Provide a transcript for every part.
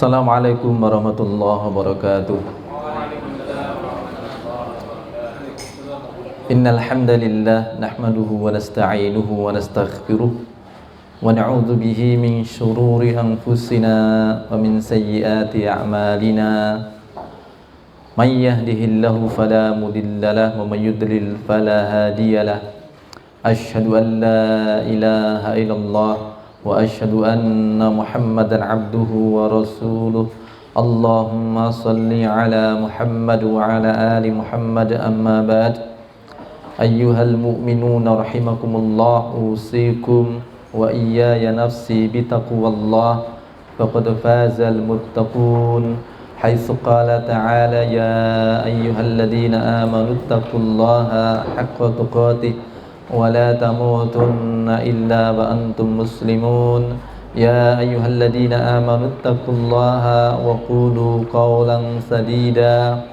Assalamualaikum warahmatullahi wabarakatuh. Innal hamdalillah nahmaduhu wa nasta'inuhu wa nastaghfiruh wa na'udzu bihi min shururi anfusina wa min sayyiati a'malina. May yahdihillahu fala mudilla lahu wa may yudlil fala hadiyalah. Asyhadu an la ilaha illallah wa asyhadu anna Muhammadan abduhu wa rasuluh. Allahumma salli ala Muhammad wa ala ali Muhammad, amma ba'd. Ayyuhal mu'minuna rahimakumullah, usikum wa iyaya nafsi bitaqwallah, faqad fazal muttaqun. Haitsu qala ta'ala ya ayyuhalladzina amanu taqullaha haqqa tuqatih wa la tamutunna illa wa antum muslimun. Ya ayyuhalladzina amanu taqullaha wa qulu qawlan sadida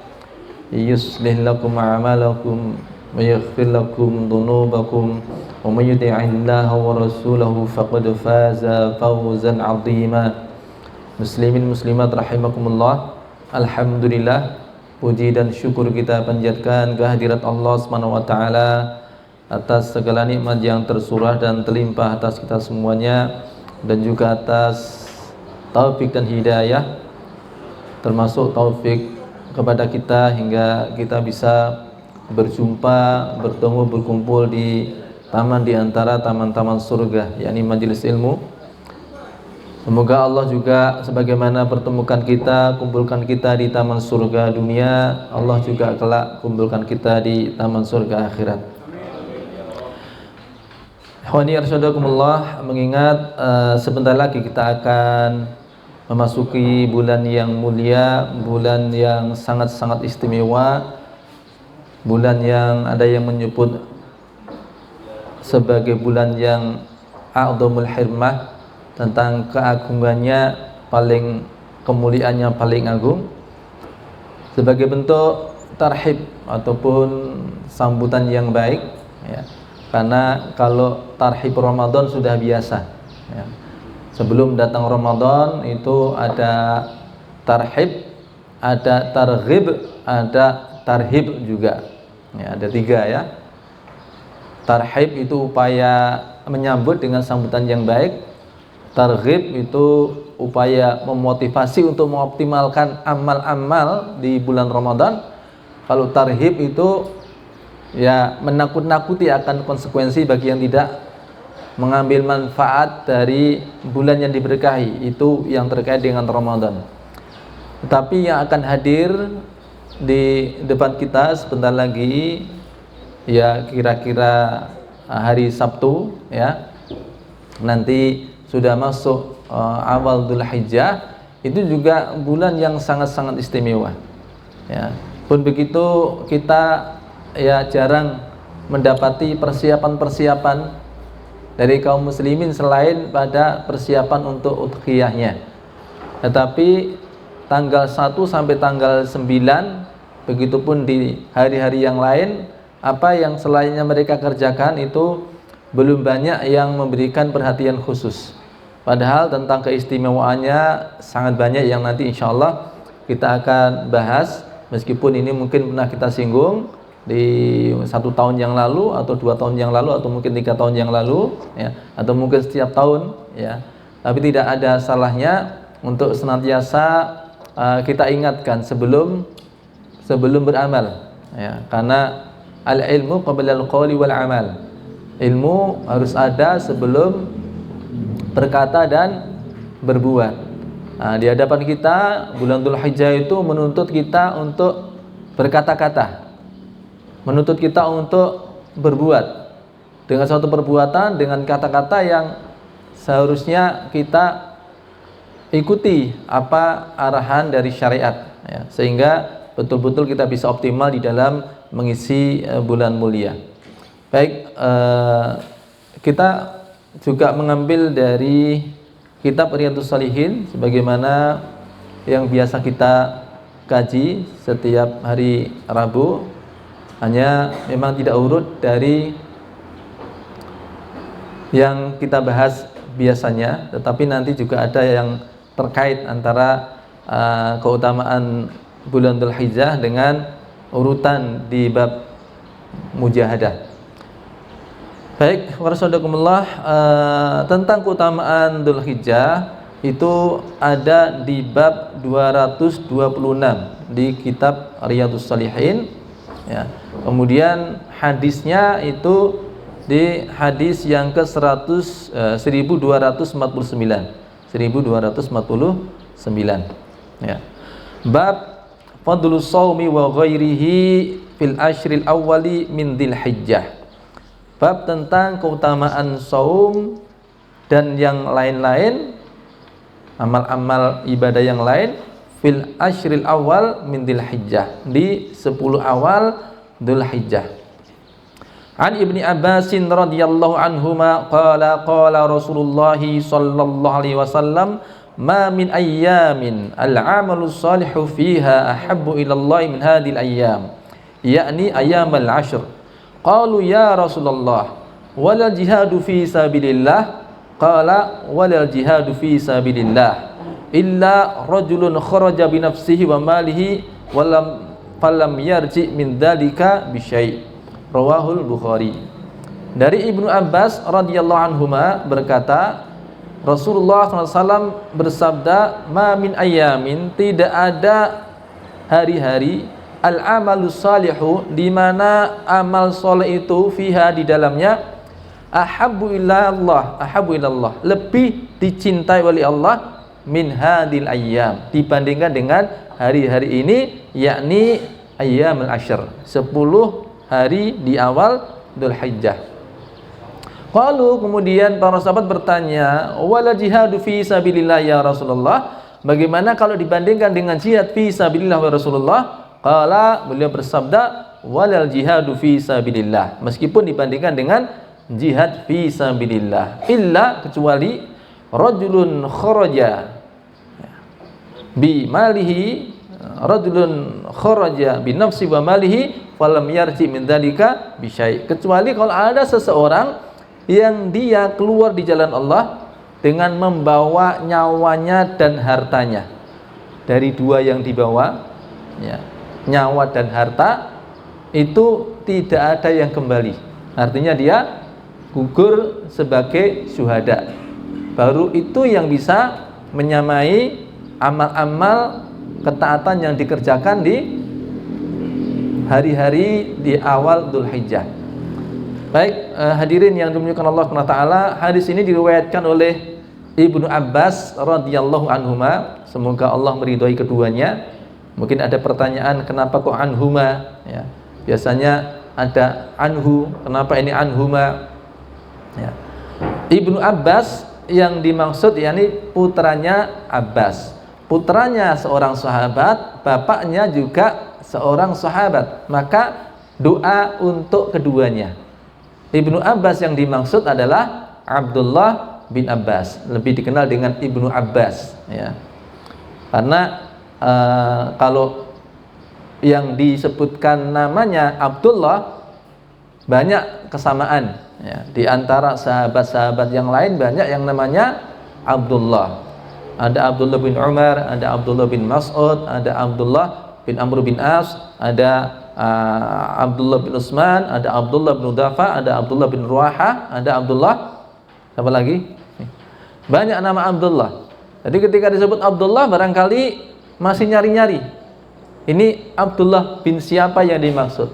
yuslih lakum a'malakum wa yaghfir lakum dhunubakum wa may yuti'illaha wa rasulahu faqad faza fawzan 'azima. Muslimin muslimat rahimakumullah, alhamdulillah, puji dan syukur kita panjatkan kehadirat Allah Subhanahu wa taala atas segala nikmat yang tersurah dan terlimpah atas kita semuanya, dan juga atas taufik dan hidayah, termasuk taufik kepada kita hingga kita bisa berjumpa, bertemu, berkumpul di taman di antara taman-taman surga, yakni majelis ilmu. Semoga Allah juga sebagaimana pertemukan kita, kumpulkan kita di taman surga dunia, Allah juga kelak kumpulkan kita di taman surga akhirat. Ikhwani arsyadakumullah, mengingat sebentar lagi kita akan memasuki bulan yang mulia, bulan yang sangat-sangat istimewa, bulan yang ada yang menyebut sebagai bulan yang a'dhamul hirmah, tentang keagungannya, paling kemuliaannya paling agung, sebagai bentuk tarhib ataupun sambutan yang baik, ya. Karena kalau tarhib Ramadan sudah biasa, ya. Sebelum datang Ramadan itu ada tarhib, ada targhib, ada tarhib juga, ya, ada tiga, ya. Tarhib itu upaya menyambut dengan sambutan yang baik. Targhib itu upaya memotivasi untuk mengoptimalkan amal-amal di bulan Ramadan. Kalau tarhib itu ya menakut-nakuti akan konsekuensi bagi yang tidak mengambil manfaat dari bulan yang diberkahi, itu yang terkait dengan Ramadan. Tetapi yang akan hadir di depan kita sebentar lagi, ya kira-kira hari Sabtu, ya, nanti sudah masuk awal Dzulhijjah, itu juga bulan yang sangat-sangat istimewa, ya. Pun begitu kita ya jarang mendapati persiapan-persiapan dari kaum muslimin selain pada persiapan untuk udhiyahnya. Tetapi tanggal 1 sampai tanggal 9, begitupun di hari-hari yang lain, apa yang selainnya mereka kerjakan itu belum banyak yang memberikan perhatian khusus. Padahal tentang keistimewaannya sangat banyak yang nanti insya Allah kita akan bahas, meskipun ini mungkin pernah kita singgung di 1 tahun yang lalu, atau 2 tahun yang lalu, atau mungkin 3 tahun yang lalu, ya, atau mungkin setiap tahun, ya. Tapi tidak ada salahnya untuk senantiasa kita ingatkan sebelum beramal, ya. Karena al-ilmu qabla al-qawli wal amal. Ilmu harus ada sebelum berkata dan berbuat. Nah, di hadapan kita bulan Dzulhijjah itu menuntut kita untuk berkata-kata, menuntut kita untuk berbuat dengan suatu perbuatan, dengan kata-kata yang seharusnya kita ikuti apa arahan dari syariat, ya, sehingga betul-betul kita bisa optimal di dalam mengisi bulan mulia. Baik, kita juga mengambil dari kitab Riyadhus Shalihin sebagaimana yang biasa kita kaji setiap hari Rabu. Hanya memang tidak urut dari yang kita bahas biasanya, tetapi nanti juga ada yang terkait antara keutamaan bulan Dzulhijjah dengan urutan di bab mujahadah. Baik, warahmatullahi tentang keutamaan Dzulhijjah itu ada di bab 226 di kitab Riyadhus Shalihin ya. Kemudian hadisnya itu di hadis yang ke 1249 ya. Bab fadlus shaumi wa ghairihi fil ashril awwali min Dzulhijjah. Bab tentang keutamaan saum dan yang lain-lain, amal-amal ibadah yang lain fil ashril awal min Dzulhijjah, di 10 awal Dzulhijjah. An Ibni Abbasin radhiyallahu anhuma qala qala Rasulullah sallallahu alaihi wasallam ma min ayyamin al-amalu salihu fiha ahabbu ila Allah min hadhil ayyam, yakni ayyamal ashr. Qalu ya Rasulullah walal jihadu fi sabilillah, qala walal jihadu fi sabilillah illa rajulun kharaja bi nafsihi wa malihi walam falam yarji min dzalika bi syai'. Rawahul Bukhari. Dari Ibnu Abbas radhiyallahu anhuma berkata, Rasulullah SAW bersabda, ma min ayamin, tidak ada hari-hari al-amalu salihu, di mana amal soleh itu fiha, di dalamnya ahabbu ilallah, lebih dicintai oleh Allah min hadil ayyam, dibandingkan dengan hari-hari ini, yakni ayyamul ashr, 10 hari di awal Dzulhijjah. Qalu, kemudian para sahabat bertanya, wala jihadu fi sabilillah ya Rasulullah, bagaimana kalau dibandingkan dengan jihad fi sabilillah ya Rasulullah? Qala, beliau bersabda, walal jihadu fi sabilillah, meskipun dibandingkan dengan jihad fi sabilillah, illa, kecuali rajulun kharaja bi malihi, rajulun kharaja bi nafsi wa malihi falam yarji min dzalika bi syai', kecuali kalau ada seseorang yang dia keluar di jalan Allah dengan membawa nyawanya dan hartanya. Dari dua yang dibawa ya, nyawa dan harta, itu tidak ada yang kembali, artinya dia gugur sebagai syuhada. Baru itu yang bisa menyamai amal-amal ketaatan yang dikerjakan di hari-hari di awal Dzulhijjah. Baik, hadirin yang dimuliakan Allah SWT, hadis ini diriwayatkan oleh Ibnu Abbas radhiyallahu anhuma, semoga Allah meridhai keduanya. Mungkin ada pertanyaan, kenapa kok anhuma ya? Biasanya ada anhu, kenapa ini anhuma ya? Ibnu Abbas yang dimaksud yakni putranya Abbas, putranya seorang sahabat, bapaknya juga seorang sahabat, maka doa untuk keduanya. Ibnu Abbas yang dimaksud adalah Abdullah bin Abbas, lebih dikenal dengan Ibnu Abbas ya. Karena kalau yang disebutkan namanya Abdullah banyak kesamaan ya. Di antara sahabat-sahabat yang lain banyak yang namanya Abdullah. Ada Abdullah bin Umar, ada Abdullah bin Mas'ud, ada Abdullah bin Amr bin As, ada Abdullah bin Utsman, ada Abdullah bin Udafa, ada Abdullah bin Ruaha, ada Abdullah apa lagi? Banyak nama Abdullah. Jadi ketika disebut Abdullah barangkali masih nyari-nyari, ini Abdullah bin siapa yang dimaksud.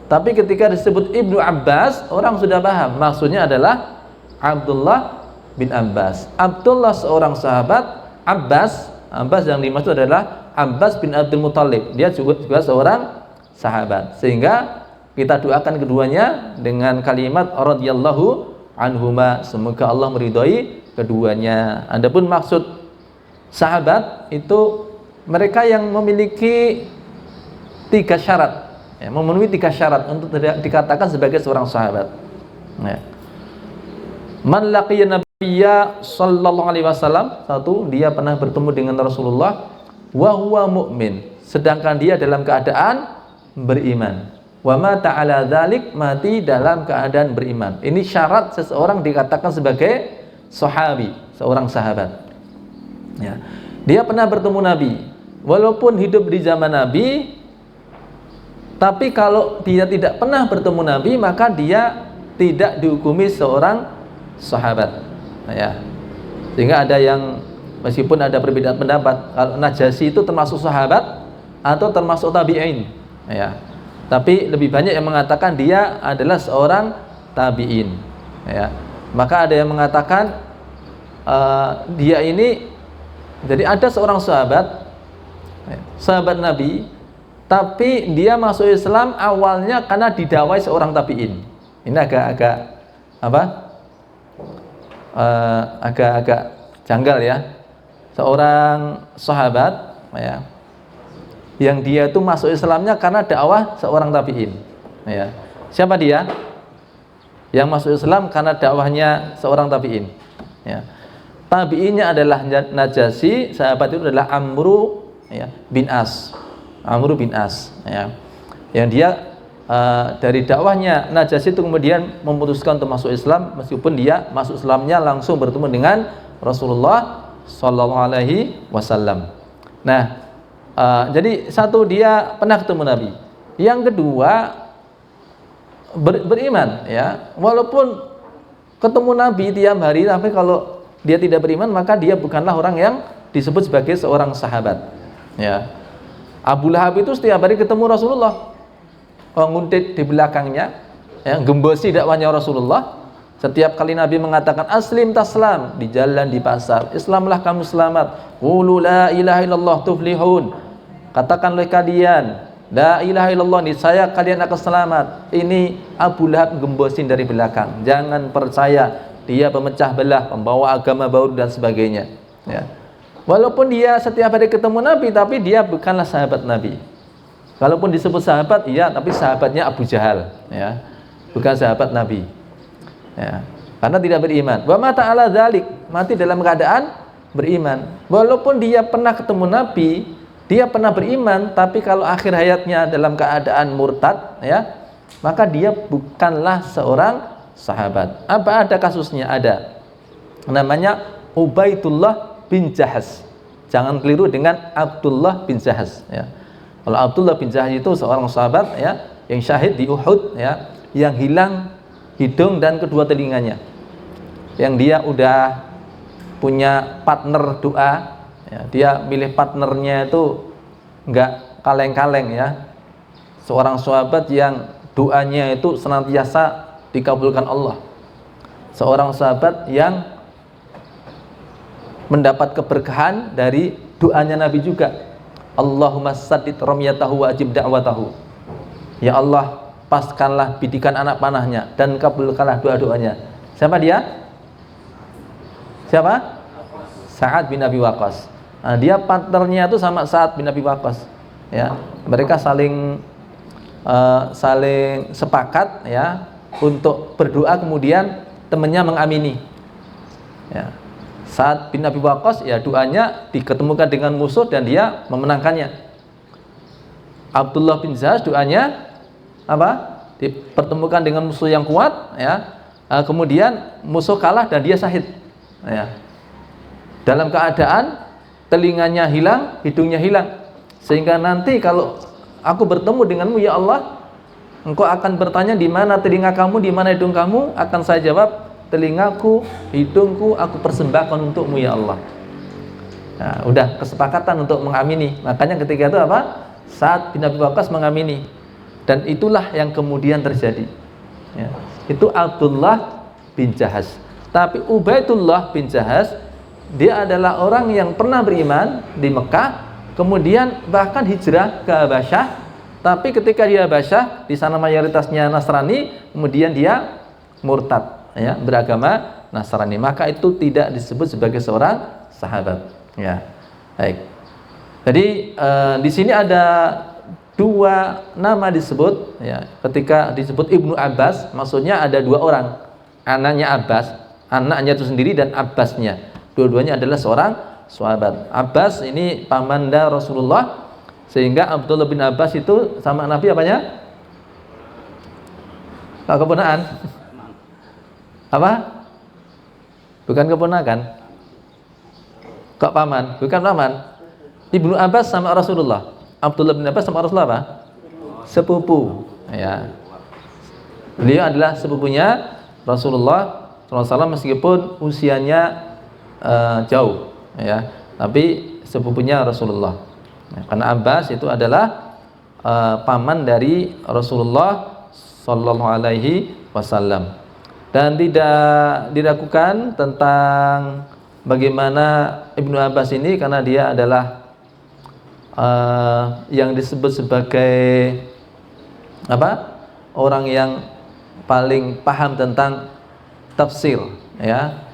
Tapi ketika disebut Ibnu Abbas, orang sudah paham maksudnya adalah Abdullah bin Abbas. Abdullah seorang sahabat, Abbas yang dimaksud adalah Abbas bin Abdul Muthalib, dia juga seorang sahabat. Sehingga kita doakan keduanya dengan kalimat radhiyallahu anhuma, semoga Allah meridhai keduanya. Adapun maksud sahabat itu mereka yang memiliki 3 syarat ya, memenuhi 3 syarat untuk dikatakan sebagai seorang sahabat ya. Man laqiya nabiyya sallallahu alaihi wasallam, 1, dia pernah bertemu dengan Rasulullah, wa huwa mu'min, sedangkan dia dalam keadaan beriman, wa mata ala dzalik, mati dalam keadaan beriman. Ini syarat seseorang dikatakan sebagai sahabi, seorang sahabat ya. Dia pernah bertemu Nabi, walaupun hidup di zaman Nabi, tapi kalau dia tidak pernah bertemu Nabi, maka dia tidak dihukumi seorang sahabat. Ya. Sehingga ada yang, meskipun ada perbedaan pendapat, kalau Najasyi itu termasuk sahabat atau termasuk tabi'in. Ya. Tapi lebih banyak yang mengatakan dia adalah seorang tabi'in. Ya. Maka ada yang mengatakan dia ini, jadi ada seorang sahabat Nabi, tapi dia masuk Islam awalnya karena didawai seorang tabi'in. Ini agak apa? Agak janggal ya. Seorang sahabat ya, yang dia itu masuk Islamnya karena dakwah seorang tabi'in. Ya. Siapa dia? Yang masuk Islam karena dakwahnya seorang tabi'in. Ya. Tabi'innya adalah Najasyi, sahabat itu adalah Amru ya, bin As. Amru bin As ya. Yang dia dari dakwahnya Najasyi itu kemudian memutuskan untuk masuk Islam, meskipun dia masuk Islamnya langsung bertemu dengan Rasulullah sallallahu alaihi wasallam. Nah, jadi satu, dia pernah ketemu Nabi. Yang kedua, beriman ya. Walaupun ketemu Nabi tiap hari, tapi kalau dia tidak beriman, maka dia bukanlah orang yang disebut sebagai seorang sahabat. Ya. Abu Lahab itu setiap hari ketemu Rasulullah, nguntit di belakangnya, ya, gembosi dakwahnya Rasulullah. Setiap kali Nabi mengatakan aslim taslam, di jalan, di pasar, Islamlah kamu selamat. Qulu la ilaha illallah tuflihun. Katakanlah kalian la ilaha illallah, niscaya kalian akan selamat. Ini Abu Lahab gembosin dari belakang. Jangan percaya, dia pemecah belah, pembawa agama baru dan sebagainya. Ya. Walaupun dia setiap hari ketemu Nabi, tapi dia bukanlah sahabat Nabi. Kalaupun disebut sahabat, iya, tapi sahabatnya Abu Jahal. Ya. Bukan sahabat Nabi. Ya. Karena tidak beriman. Wa mata ala dzalik, mati dalam keadaan beriman. Walaupun dia pernah ketemu Nabi, dia pernah beriman, tapi kalau akhir hayatnya dalam keadaan murtad, ya, maka dia bukanlah seorang sahabat. Apa ada kasusnya? Ada. Namanya Ubaidullah bin Jahas. Jangan keliru dengan Abdullah bin Jahas. Ya. Kalau Abdullah bin Jahas itu seorang sahabat ya, yang syahid di Uhud ya, yang hilang hidung dan kedua telinganya. Yang dia udah punya partner doa. Ya, dia milih partnernya itu enggak kaleng-kaleng ya. Seorang sahabat yang doanya itu senantiasa dikabulkan Allah. Seorang sahabat yang mendapat keberkahan dari doanya Nabi juga. Allahumma saddid ramyatahu wa ajib da'watahu. Ya Allah, paskanlah bidikan anak panahnya dan kabulkanlah doa-doanya. Siapa dia? Siapa? Sa'ad bin Abi Waqqas. Nah, dia partnernya itu sama Sa'ad bin Abi Waqqas. Ya, mereka saling sepakat ya untuk berdoa, kemudian temannya mengamini. Ya. Sa'ad bin Abi Waqqas ya doanya diketemukan dengan musuh dan dia memenangkannya. Abdullah bin Jahas doanya apa? Dipertemukan dengan musuh yang kuat ya. Kemudian musuh kalah dan dia syahid. Ya. Dalam keadaan telinganya hilang, hidungnya hilang. Sehingga nanti kalau aku bertemu denganmu ya Allah, engkau akan bertanya di mana telinga kamu, di mana hidung kamu, akan saya jawab telingaku, hidungku aku persembahkan untukmu ya Allah. Nah, udah kesepakatan untuk mengamini. Makanya ketika itu apa? Sa'ad bin Abi Waqqas mengamini. Dan itulah yang kemudian terjadi. Ya. Itu Abdullah bin Jahas. Tapi Ubaidullah bin Jahas, dia adalah orang yang pernah beriman di Mekah, kemudian bahkan hijrah ke Habasyah. Tapi ketika di Habasyah, di sana mayoritasnya Nasrani, kemudian dia murtad. Ya, beragama Nasrani, maka itu tidak disebut sebagai seorang sahabat. Ya, baik. Jadi di sini ada dua nama disebut. Ya, ketika disebut Ibnu Abbas, maksudnya ada dua orang, anaknya Abbas, anaknya itu sendiri dan Abbasnya. Dua-duanya adalah seorang sahabat. Abbas ini pamanda Rasulullah, sehingga Abdullah bin Abbas itu sama Nabi apanya? Keponakan. Apa? Bukan keponakan. Kok paman? Bukan paman. Ibnu Abbas sama Rasulullah. Abdullah bin Abbas sama Rasulullah apa? Sepupu. Ya. Beliau adalah sepupunya Rasulullah SAW meskipun usianya jauh, ya. Tapi sepupunya Rasulullah. Ya, karena Abbas itu adalah paman dari Rasulullah Sallallahu Alaihi Wasallam. Dan tidak diragukan tentang bagaimana Ibnu Abbas ini, karena dia adalah yang disebut sebagai orang yang paling paham tentang tafsir, ya.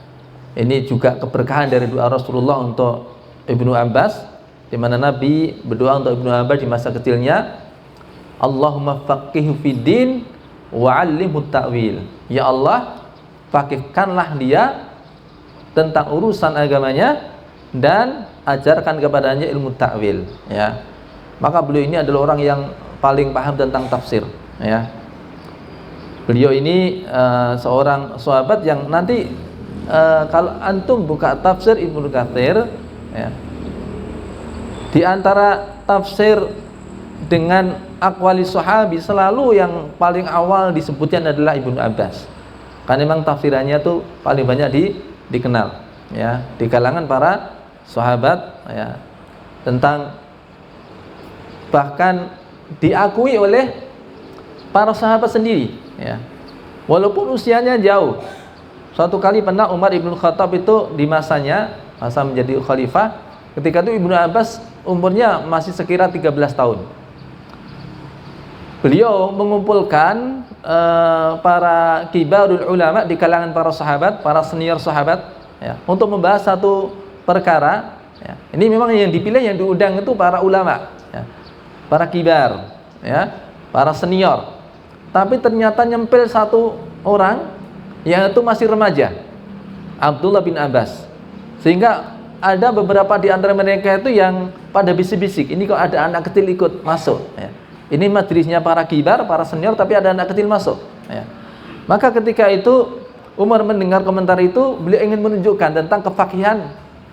Ini juga keberkahan dari doa Rasulullah untuk Ibnu Abbas, di mana Nabi berdoa untuk Ibnu Abbas di masa kecilnya, Allahumma faqihhu fiddin wa 'allimhu ta'wil. Ya Allah, faqihkanlah dia tentang urusan agamanya dan ajarkan kepadanya ilmu ta'wil, ya. Maka beliau ini adalah orang yang paling paham tentang tafsir, ya. Beliau ini seorang sahabat yang nanti kalau antum buka tafsir Ibnu Katsir, ya, di antara tafsir dengan aqwali sahabi selalu yang paling awal disebutkan adalah Ibnu Abbas. Karena memang tafsirannya tuh paling banyak dikenal, ya, di kalangan para sahabat, ya, tentang bahkan diakui oleh para sahabat sendiri, ya, walaupun usianya jauh. Suatu kali pernah Umar ibn Khattab itu di masa menjadi khalifah, ketika itu Ibnu Abbas umurnya masih sekira 13 tahun. Beliau mengumpulkan para kibarul ulama di kalangan para sahabat, para senior sahabat, ya, untuk membahas satu perkara, ya. Ini memang yang dipilih, yang diundang itu para ulama, ya, para kibar, ya, para senior. Tapi ternyata nyempil satu orang yang itu masih remaja, Abdullah bin Abbas. Sehingga ada beberapa di antara mereka itu yang pada bisik-bisik, ini kok ada anak kecil ikut masuk, ya. Ini majelisnya para kibar, para senior, tapi ada anak kecil masuk, ya. Maka ketika itu Umar mendengar komentar itu, beliau ingin menunjukkan tentang kefakihan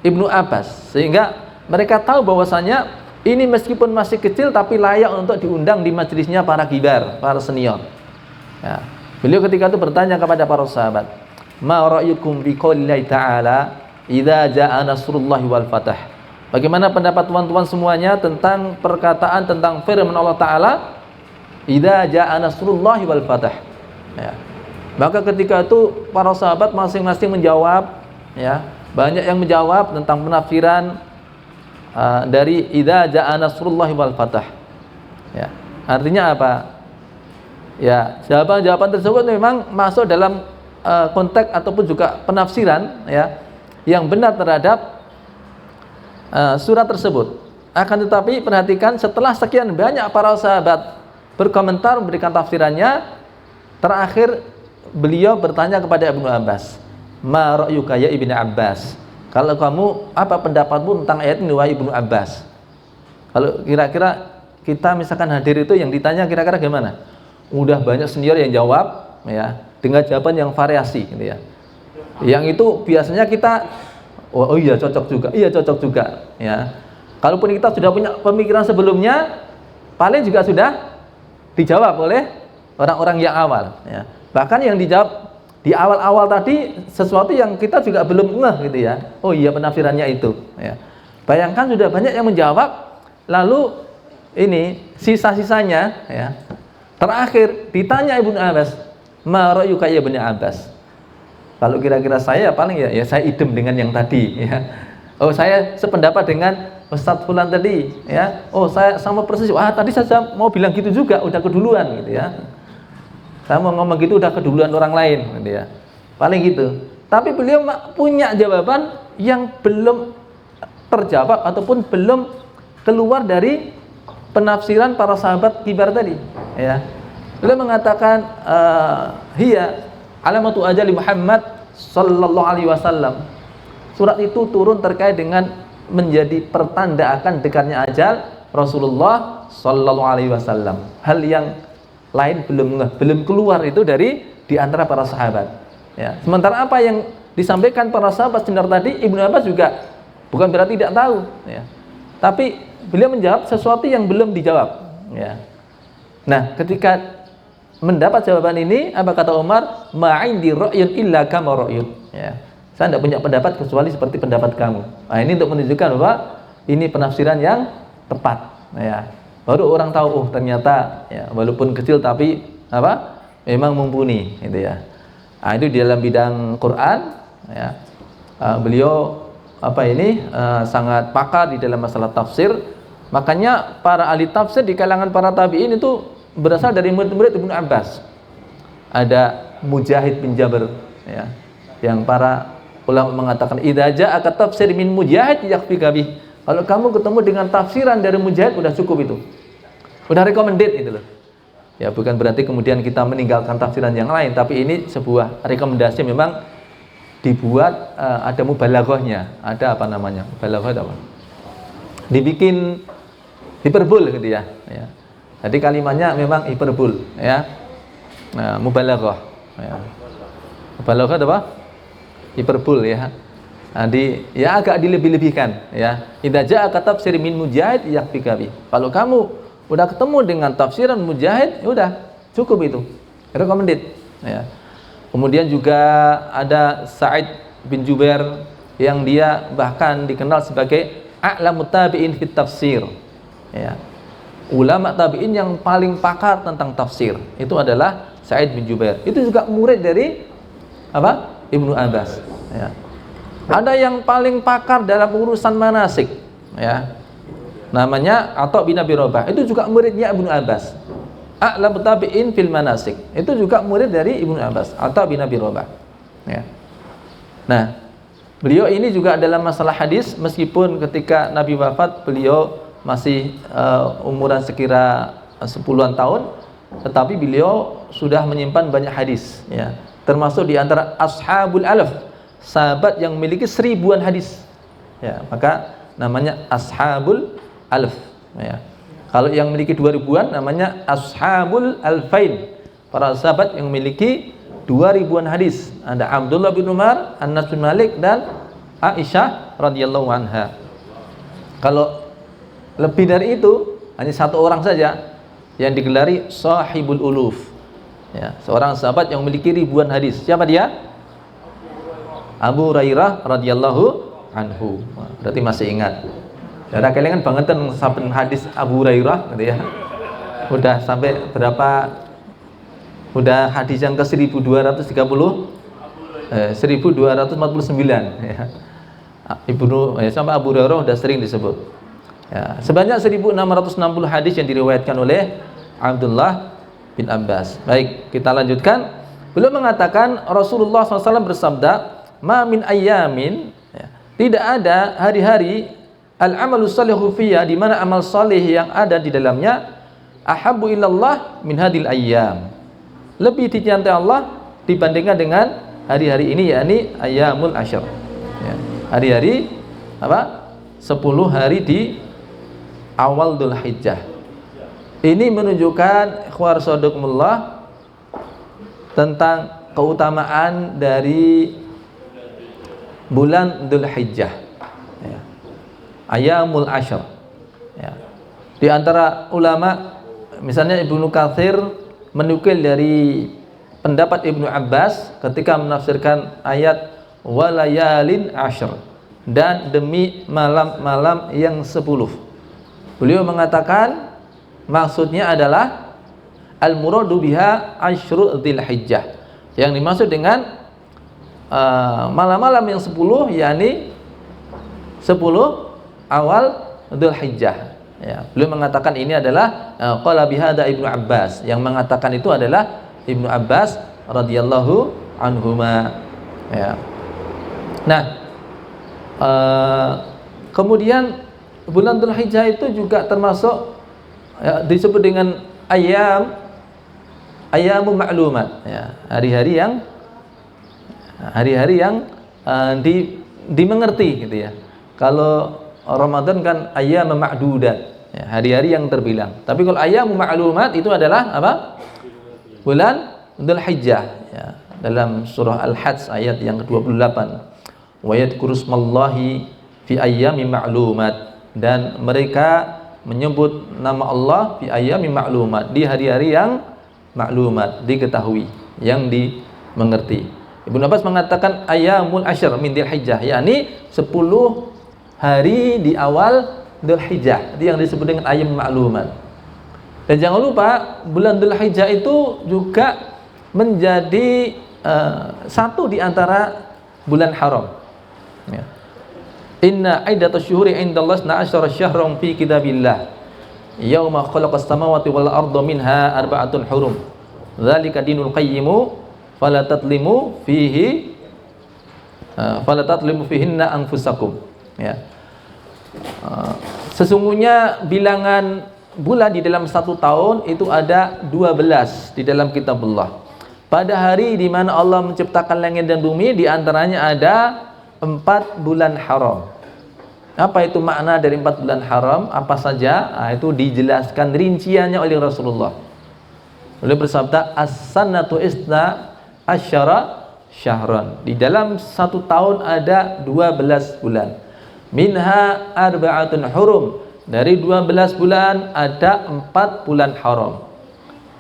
Ibnu Abbas, sehingga mereka tahu bahwasanya ini meskipun masih kecil tapi layak untuk diundang di majelisnya para kibar, para senior, ya. Beliau ketika itu bertanya kepada para sahabat, ma ra'yukum bi qoulillahi ta'ala idza jaa nasrullahi wal fath. Bagaimana pendapat teman-teman semuanya tentang perkataan tentang firman Allah Ta'ala, idza jaa nasrullahi wal fath, ya. Maka ketika itu para sahabat masing-masing menjawab, ya, banyak yang menjawab tentang penafsiran dari idza jaa nasrullahi wal fath, ya. Artinya apa? Ya, jawaban-jawaban tersebut memang masuk dalam konteks ataupun juga penafsiran, ya, yang benar terhadap surat tersebut. Akan tetapi perhatikan, setelah sekian banyak para sahabat berkomentar memberikan tafsirannya, terakhir beliau bertanya kepada Ibnu Abbas, ma ra'yuka ya Ibnu Abbas, kalau kamu apa pendapatmu tentang ayat ini wahai Ibnu Abbas. Kalau kira-kira kita misalkan hadir itu yang ditanya kira-kira gimana? Udah banyak senior yang jawab, ya, dengan jawaban yang variasi, gitu, ya. Yang itu biasanya kita oh iya cocok juga, iya cocok juga, ya. Kalaupun kita sudah punya pemikiran sebelumnya, paling juga sudah dijawab oleh orang-orang yang awal, ya. Bahkan yang dijawab di awal-awal tadi sesuatu yang kita juga belum ngeh, gitu, ya. Oh iya penafsirannya itu, ya. Bayangkan sudah banyak yang menjawab, lalu ini sisa-sisanya, ya. Terakhir ditanya Ibnu Abbas, ma ra'yuka ya Ibnu Abbas. Kalau kira-kira saya paling ya saya idem dengan yang tadi, ya. Oh saya sependapat dengan Ustadz Fulan tadi, ya. Oh saya sama persis. Wah tadi saya mau bilang gitu juga, udah keduluan, gitu, ya. Saya mau ngomong gitu udah keduluan orang lain, gitu, ya. Paling gitu. Tapi beliau punya jawaban yang belum terjawab ataupun belum keluar dari penafsiran para sahabat kibar tadi, ya. Beliau mengatakan hiya alamatu ajali Muhammad sallallahu alaihi wasallam. Surat itu turun terkait dengan menjadi pertanda akan dekatnya ajal Rasulullah sallallahu alaihi wasallam. Hal yang lain belum keluar itu dari di antara para sahabat, ya. Sementara apa yang disampaikan para sahabat senior tadi, Ibnu Abbas juga Bukan berarti tidak tahu, ya. Tapi beliau menjawab sesuatu yang belum dijawab, ya. Nah, ketika mendapat jawaban ini, apa kata Umar? Ma'indi ra'yun illa kama ra'yun, ya. Saya tidak punya pendapat kecuali seperti pendapat kamu. Nah, ini untuk menunjukkan bahwa ini penafsiran yang tepat, ya. Baru orang tahu, oh ternyata, ya, walaupun kecil tapi apa? Memang mumpuni, gitu ya. Nah, itu di dalam bidang Quran, ya. Beliau sangat pakar di dalam masalah tafsir. Makanya para ahli tafsir di kalangan para tabi'in itu berasal dari murid-murid Ibnu Abbas. Ada Mujahid bin Jabr, ya, yang para ulama mengatakan idza ja'aka tafsir min Mujahid yakfika bih. Kalau kamu ketemu dengan tafsiran dari Mujahid udah cukup itu. Udah recommended itu loh. Ya, bukan berarti kemudian kita meninggalkan tafsiran yang lain, tapi ini sebuah rekomendasi memang dibuat, ada mubalaghahnya, ada apa namanya? Mubalaghah apa? Dibikin hiperbol gitu ya. Ya. Jadi kalimatnya memang hiperbol, ya. Nah, mubalaghah. Ya. Mubalaghah apa? Hiperbol, ya. Jadi ya agak dilebih-lebihkan, ya. Idza ja'aka tafsir min Mujahid yakfika bi. Kalau kamu udah ketemu dengan tafsiran Mujahid, ya udah cukup itu. Recommended, ya. Kemudian juga ada Sa'id bin Jubair yang dia bahkan dikenal sebagai a'lamut tabi'in fit tafsir. Ya. Ulama tabi'in yang paling pakar tentang tafsir itu adalah Sa'id bin Jubair. Itu juga murid dari apa? Ibnu Abbas, ya. Ada yang paling pakar dalam urusan manasik, ya. Namanya Atha bin Abi Rabah. Itu juga muridnya Ibnu Abbas. A'lamu tabi'in fil manasik. Itu juga murid dari Ibnu Abbas, Atha bin Abi Rabah. Ya. Nah, beliau ini juga dalam masalah hadis, meskipun ketika Nabi wafat beliau masih umuran sekira 10-an tahun, tetapi beliau sudah menyimpan banyak hadis, ya. Termasuk di antara ashabul alaf, sahabat yang memiliki 1000-an hadis. Ya, maka namanya ashabul alaf, ya. Kalau yang memiliki 2000-an namanya ashabul alfain, para sahabat yang memiliki 2000-an hadis. Ada Abdullah bin Umar, Anas bin Malik, dan Aisyah radhiyallahu anha. Kalau lebih dari itu, hanya satu orang saja yang digelari sahibul uluf, ya, seorang sahabat yang memiliki ribuan hadis. Siapa dia? Abu Hurairah radhiyallahu anhu. Berarti masih ingat. Ada kelingan banget kan saben hadis Abu Hurairah gitu ya. Udah sampai berapa? Udah hadis yang ke 1249 ya. Sampai Abu Hurairah udah sering disebut. Ya, sebanyak 1660 hadis yang diriwayatkan oleh Abdullah bin Abbas. Baik, kita lanjutkan. Beliau mengatakan Rasulullah SAW bersabda, "Ma min ayyamin," ya, tidak ada hari-hari al-amalu salihu fiyya, di mana amal salih yang ada di dalamnya ahabbu ilallah min hadil ayyam, lebih dicintai Allah dibandingkan dengan hari-hari ini, yakni ayyamul asyr, ya, hari-hari apa? 10 hari di awal Dzulhijjah. Ini menunjukkan ikhwar shadakumullah tentang keutamaan dari bulan Dzulhijjah, ya. Ayyamul Ashr, ya. Di antara ulama misalnya Ibnu Katsir menukil dari pendapat Ibnu Abbas ketika menafsirkan ayat walayalin ashr, dan demi malam-malam yang 10. Beliau mengatakan maksudnya adalah al-muradu biha asyru Dzulhijjah. Yang dimaksud dengan malam-malam yang 10 yakni 10 awal Dzulhijjah, ya. Beliau mengatakan ini adalah qala bihada Ibnu Abbas. Yang mengatakan itu adalah Ibnu Abbas radhiyallahu anhuma, ya. Nah, kemudian bulan Dzulhijjah itu juga termasuk, ya, disebut dengan ayyamul ma'lumat, ya, hari-hari yang dimengerti gitu ya. Kalau Ramadan kan ayyam ma'dudat, ya, hari-hari yang terbilang. Tapi kalau ayyam ma'lumat itu adalah apa? Bulan Dzulhijjah, ya. Dalam surah Al-Hajj ayat yang ke-28, wa yadhkuru smallahi fi ayyamin ma'lumat, dan mereka menyebut nama Allah fi ayyamin ma'lumat, di hari-hari yang maklumat, diketahui, yang dimengerti. Ibnu Abbas mengatakan ayyamul asyr min Dzulhijjah, yakni 10 hari di awal Dzulhijjah, itu yang disebut dengan ayyam ma'lumat. Dan jangan lupa bulan Dzulhijjah itu juga menjadi satu di antara bulan haram. Ya. Inna iddatash syuhuri indallahi 12 syahran fi kitabillah yauma khalaqas samawati wal arda minha arba'atun hurum. Dzalika dinul qayyimu fala tatlimu fihinna anfusakum. Ya. Sesungguhnya bilangan bulan di dalam satu tahun itu ada 12 di dalam kitabullah. Pada hari di mana Allah menciptakan langit dan bumi, di antaranya ada 4 bulan haram. Apa itu makna dari 4 bulan haram? Apa saja? Nah, itu dijelaskan rinciannya oleh Rasulullah. Beliau bersabda, as-sanatu isna asyara syahran. Di dalam satu tahun ada 12 bulan. Minha arba'atun hurum. Dari 12 bulan ada 4 bulan haram.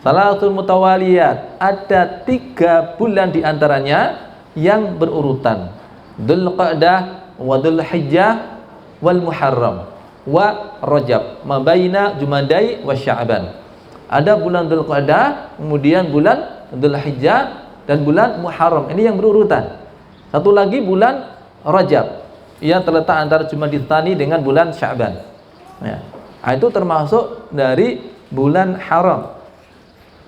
Salatul mutawaliyat, ada 3 bulan diantaranya yang berurutan. Dzulqa'dah wa Dzulhijjah wal Muharram wa Rajab, mabaina Jumadai wa Sya'ban. Ada bulan Dzulqa'dah, kemudian bulan Dzulhijjah dan bulan Muharram. Ini yang berurutan. Satu lagi bulan Rajab, yang terletak antara Jumadil Tsani dengan bulan Sya'ban. Ya. Itu termasuk dari bulan haram.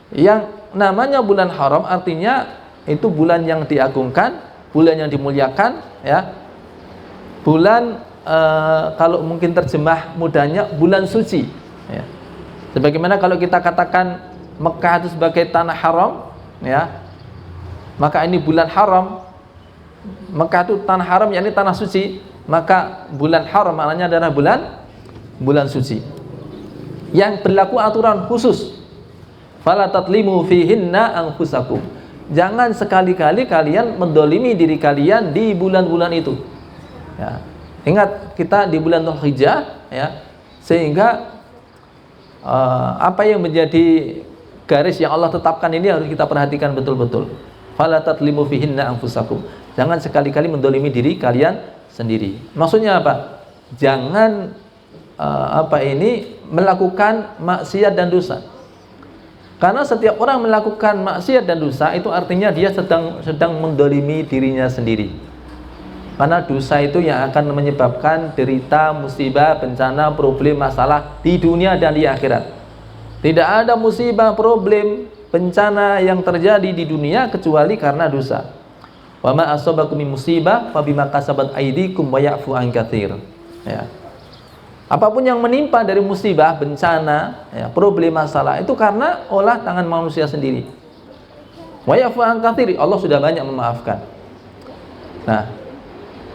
Yang namanya bulan haram artinya itu bulan yang diagungkan, bulan yang dimuliakan, ya. Bulan kalau mungkin terjemah mudahnya bulan suci, ya. Sebagaimana kalau kita katakan Mekah itu sebagai tanah haram, ya, maka ini bulan haram. Mekah itu tanah haram, yakni tanah suci, maka bulan haram maknanya adalah bulan suci yang berlaku aturan khusus. Fala tatlimu fihinna anfusakum. Jangan sekali-kali kalian mendolimi diri kalian di bulan-bulan itu. Ya. Ingat kita di bulan Dzulhijjah, ya, sehingga apa yang menjadi garis yang Allah tetapkan ini harus kita perhatikan betul-betul. Fala tatlimu fihinna anfusakum. Jangan sekali-kali mendolimi diri kalian sendiri. Maksudnya apa? Jangan melakukan maksiat dan dosa. Karena setiap orang melakukan maksiat dan dosa itu artinya dia sedang mendolimi dirinya sendiri. Karena dosa itu yang akan menyebabkan derita, musibah, bencana, problem, masalah di dunia dan di akhirat. Tidak ada musibah, problem, bencana yang terjadi di dunia kecuali karena dosa. Wa ma asabakum min musibah fa bima kasabat aydikum wa ya'fu an katsir. Ya. Apapun yang menimpa dari musibah, bencana, ya, problem, masalah itu karena olah tangan manusia sendiri. Wa ya'fu an katsir, Allah sudah banyak memaafkan. Nah,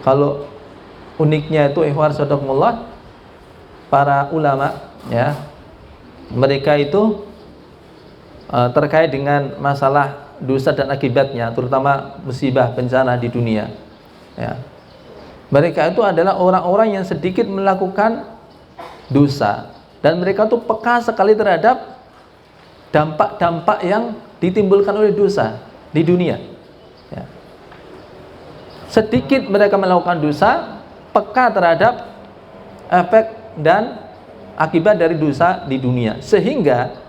kalau uniknya itu ikhwan sadaqallah, para ulama, ya, mereka itu terkait dengan masalah dosa dan akibatnya, terutama musibah bencana di dunia, ya. Mereka itu adalah orang-orang yang sedikit melakukan dosa, dan mereka tuh peka sekali terhadap dampak-dampak yang ditimbulkan oleh dosa di dunia, ya. Sedikit mereka melakukan dosa, peka terhadap efek dan akibat dari dosa di dunia, sehingga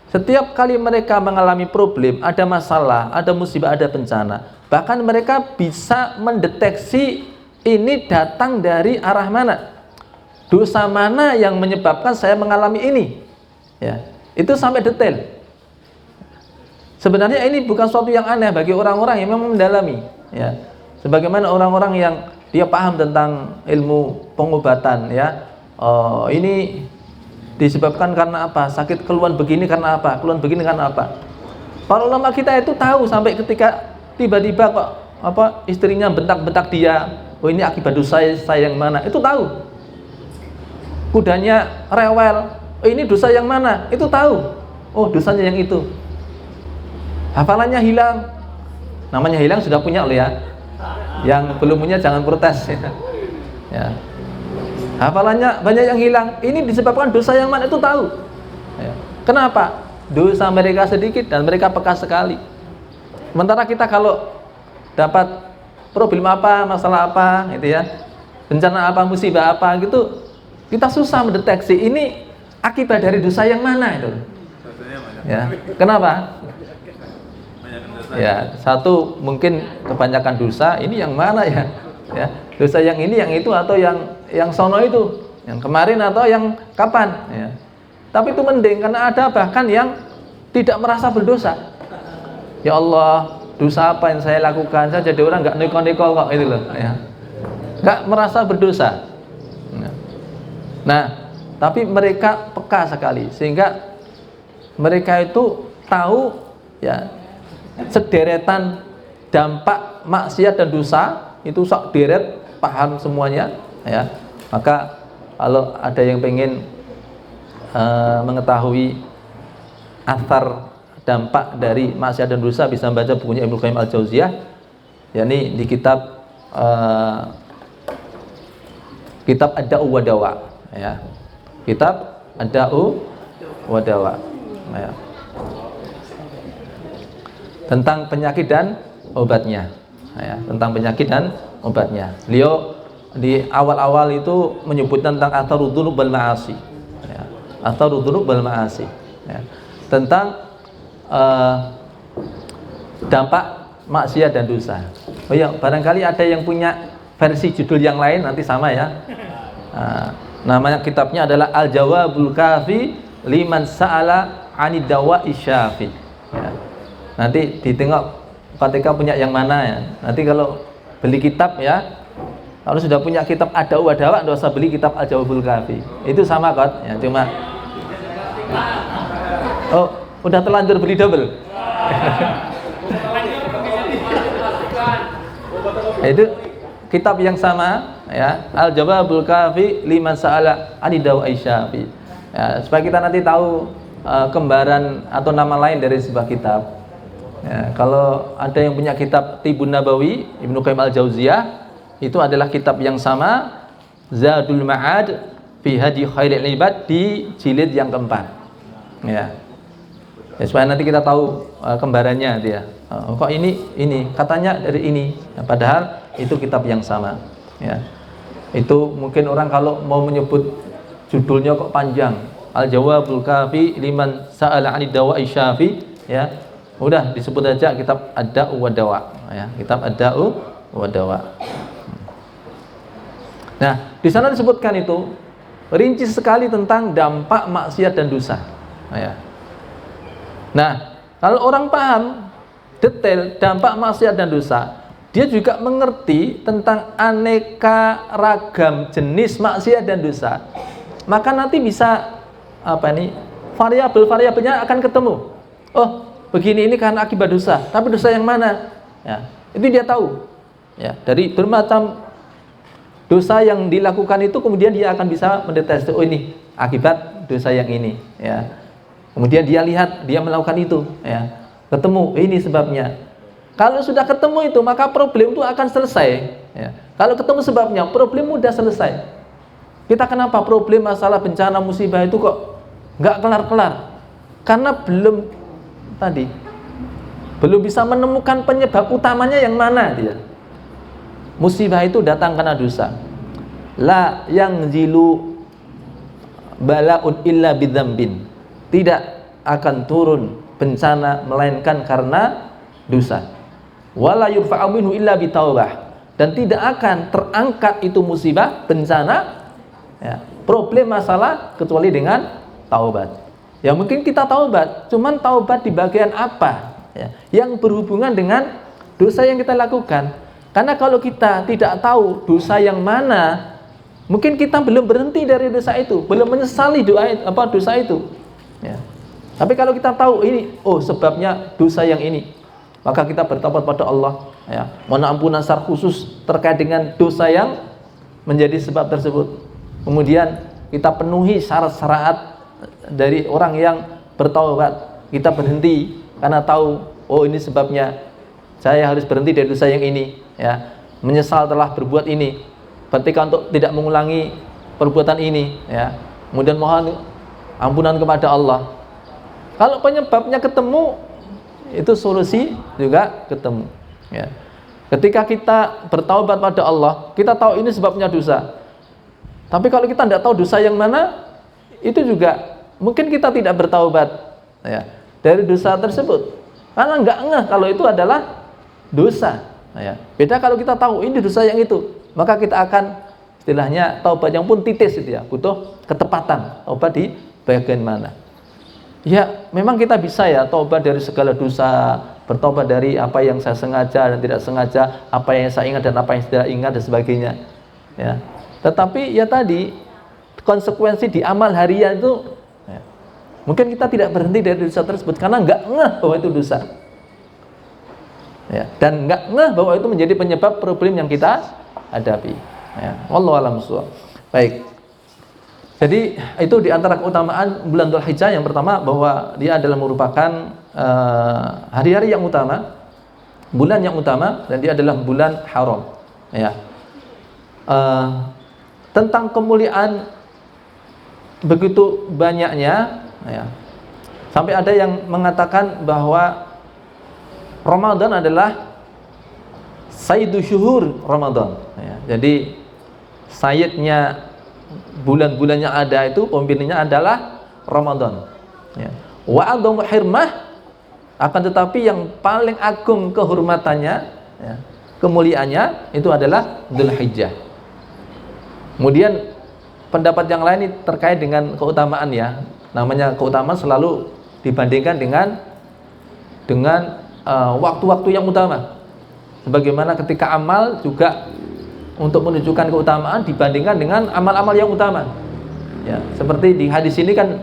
setiap kali mereka mengalami problem, ada masalah, ada musibah, ada bencana, bahkan mereka bisa mendeteksi ini datang dari arah mana, dosa mana yang menyebabkan saya mengalami ini, ya, itu sampai detail. Sebenarnya ini bukan suatu yang aneh bagi orang-orang yang memang mendalami, ya. Sebagaimana orang-orang yang dia paham tentang ilmu pengobatan, ya, ini disebabkan karena apa, sakit keluhan begini karena apa, keluhan begini karena apa. Para ulama kita itu tahu sampai ketika tiba-tiba kok istrinya bentak-bentak dia, oh ini akibat dosa saya yang mana, itu tahu. Kudanya rewel, oh ini dosa yang mana, itu tahu. Oh dosanya yang itu. Hafalannya hilang. Namanya hilang sudah punya loh, ya. Yang belum punya jangan protes, ya. Ya. Hafalannya banyak yang hilang. Ini disebabkan dosa yang mana itu tahu. Ya. Kenapa? Dosa mereka sedikit dan mereka peka sekali. Sementara kita kalau dapat problem apa, masalah apa, gitu ya, bencana apa, musibah apa, gitu, kita susah mendeteksi ini akibat dari dosa yang mana itu. Ya, kenapa? Ya, satu mungkin kebanyakan dosa. Ini yang mana ya? Ya, dosa yang ini, yang itu, atau yang sono itu, yang kemarin atau yang kapan? Ya. Tapi itu mending karena ada bahkan yang tidak merasa berdosa. Ya Allah, dosa apa yang saya lakukan? Saya jadi orang nggak neko-neko kok itu loh. Ya. Nggak merasa berdosa. Nah, tapi mereka peka sekali sehingga mereka itu tahu ya sederetan dampak maksiat dan dosa itu sok deret, paham semuanya ya. Maka kalau ada yang pengen mengetahui athar dampak dari maksiat dan dosa bisa membaca bukunya Ibnu Qayyim Al-Jauziyah, yakni di kitab Ad-Da'u wa Dawa ya. Kitab Ad-Da'u wa Dawa ya. Tentang penyakit dan obatnya ya, tentang penyakit dan obatnya. Beliau di awal-awal itu menyebut tentang atharud dzunub wal ma'asi ya. Atharud dzunub wal ma'asi ya. Tentang dampak maksiat dan dosa. Oh ya, barangkali ada yang punya versi judul yang lain nanti sama ya. Namanya kitabnya adalah Al-Jawabul Kafi liman sa'ala 'anid dawa'i syafi ya. Nanti ditengok ketika punya yang mana ya. Nanti kalau beli kitab ya, kalau sudah punya kitab Ad-Da'u wa Dawa, enggak usah beli kitab Al-Jawabul Kafi. Itu sama kok ya, cuma udah terlanjur beli double. Itu kitab yang sama ya, Al-Jawabul Kafi liman sa'ala 'anid dawa'i syafi ya, supaya kita nanti tahu kembaran atau nama lain dari sebuah kitab ya. Kalau ada yang punya kitab Tibun Nabawi Ibnu Qayyim Al-Jauziyah, itu adalah kitab yang sama, Zadul Ma'ad fi Hadi Khairil Ibad, di jilid yang keempat ya. Ya, supaya nanti kita tahu kembarannya dia. Kok ini katanya dari ini ya, padahal itu kitab yang sama ya. Itu mungkin orang kalau mau menyebut judulnya kok panjang, Al-Jawabul Kafi liman sa'ala 'anid dawa'i syafi ya, udah disebut aja kitab Ad-Da'u wa Dawa ya, kitab Ad-Da'u wa Dawa. Nah, di sana disebutkan itu rinci sekali tentang dampak maksiat dan dosa ya. Nah, kalau orang paham detail dampak maksiat dan dosa, dia juga mengerti tentang aneka ragam jenis maksiat dan dosa. Maka nanti bisa variabel-variabelnya akan ketemu. Oh, begini ini karena akibat dosa, tapi dosa yang mana? Ya, itu dia tahu. Ya, dari bermacam dosa yang dilakukan itu kemudian dia akan bisa mendeteksi, oh ini akibat dosa yang ini ya. Kemudian dia lihat, dia melakukan itu ya. Ketemu, ini sebabnya. Kalau sudah ketemu itu, maka problem itu akan selesai ya. Kalau ketemu sebabnya, problem mudah selesai. Kita kenapa problem masalah bencana musibah itu kok nggak kelar-kelar? Karena belum bisa menemukan penyebab utamanya yang mana dia. Musibah itu datang karena dosa. La yang zilu bala'un illa bidzambin. Tidak akan turun bencana melainkan karena dosa. Wala yurfa'u minhu illa bitaubah. Dan tidak akan terangkat itu musibah, bencana ya, problem masalah kecuali dengan taubat. Ya mungkin kita taubat, cuman taubat di bagian apa ya, yang berhubungan dengan dosa yang kita lakukan. Karena kalau kita tidak tahu dosa yang mana, mungkin kita belum berhenti dari dosa itu, belum menyesali dosa itu ya. Tapi kalau kita tahu ini, oh sebabnya dosa yang ini, maka kita bertobat pada Allah ya, mohon ampunan secara khusus terkait dengan dosa yang menjadi sebab tersebut. Kemudian kita penuhi syarat-syarat dari orang yang bertaubat. Kita berhenti karena tahu, oh ini sebabnya saya harus berhenti dari dosa yang ini ya, menyesal telah berbuat ini. Ketika untuk tidak mengulangi perbuatan ini, ya. Kemudian mohon ampunan kepada Allah. Kalau penyebabnya ketemu, itu solusi juga ketemu, ya. Ketika kita bertaubat pada Allah, kita tahu ini sebabnya dosa. Tapi kalau kita tidak tahu dosa yang mana, itu juga mungkin kita tidak bertaubat, ya, dari dosa tersebut. Karena nggak ngeh kalau itu adalah dosa, ya. Beda kalau kita tahu ini dosa yang itu, maka kita akan istilahnya taubat yang pun titis itu, ya, butuh ketepatan taubat di bagian mana. Ya, memang kita bisa, ya, taubat dari segala dosa, bertobat dari apa yang saya sengaja dan tidak sengaja, apa yang saya ingat dan apa yang tidak ingat dan sebagainya, ya. Tetapi ya tadi konsekuensi di amal harian itu, ya, mungkin kita tidak berhenti dari dosa tersebut karena nggak ngeh bahwa itu dosa, ya, dan nggak ngeh bahwa itu menjadi penyebab problem yang kita hadapi, ya. Wallahu a'lam bishawab. Baik. Jadi itu di antara keutamaan bulan Dzulhijjah. Yang pertama bahwa dia adalah merupakan hari-hari yang utama, bulan yang utama, dan dia adalah bulan haram, ya. Tentang kemuliaan begitu banyaknya, ya, sampai ada yang mengatakan bahwa Ramadan adalah sayyidu syuhur Ramadan, ya. Jadi sayyidnya bulan-bulan yang ada itu, pemimpinnya adalah Ramadan, ya. Wa a'dhamu hirmah, akan tetapi yang paling agung kehormatannya, ya, kemuliaannya itu adalah Dzulhijjah. Kemudian pendapat yang lain ini terkait dengan keutamaan, ya. Namanya keutamaan selalu dibandingkan dengan waktu-waktu yang utama. Sebagaimana ketika amal juga untuk menunjukkan keutamaan dibandingkan dengan amal-amal yang utama, ya. Seperti di hadis ini kan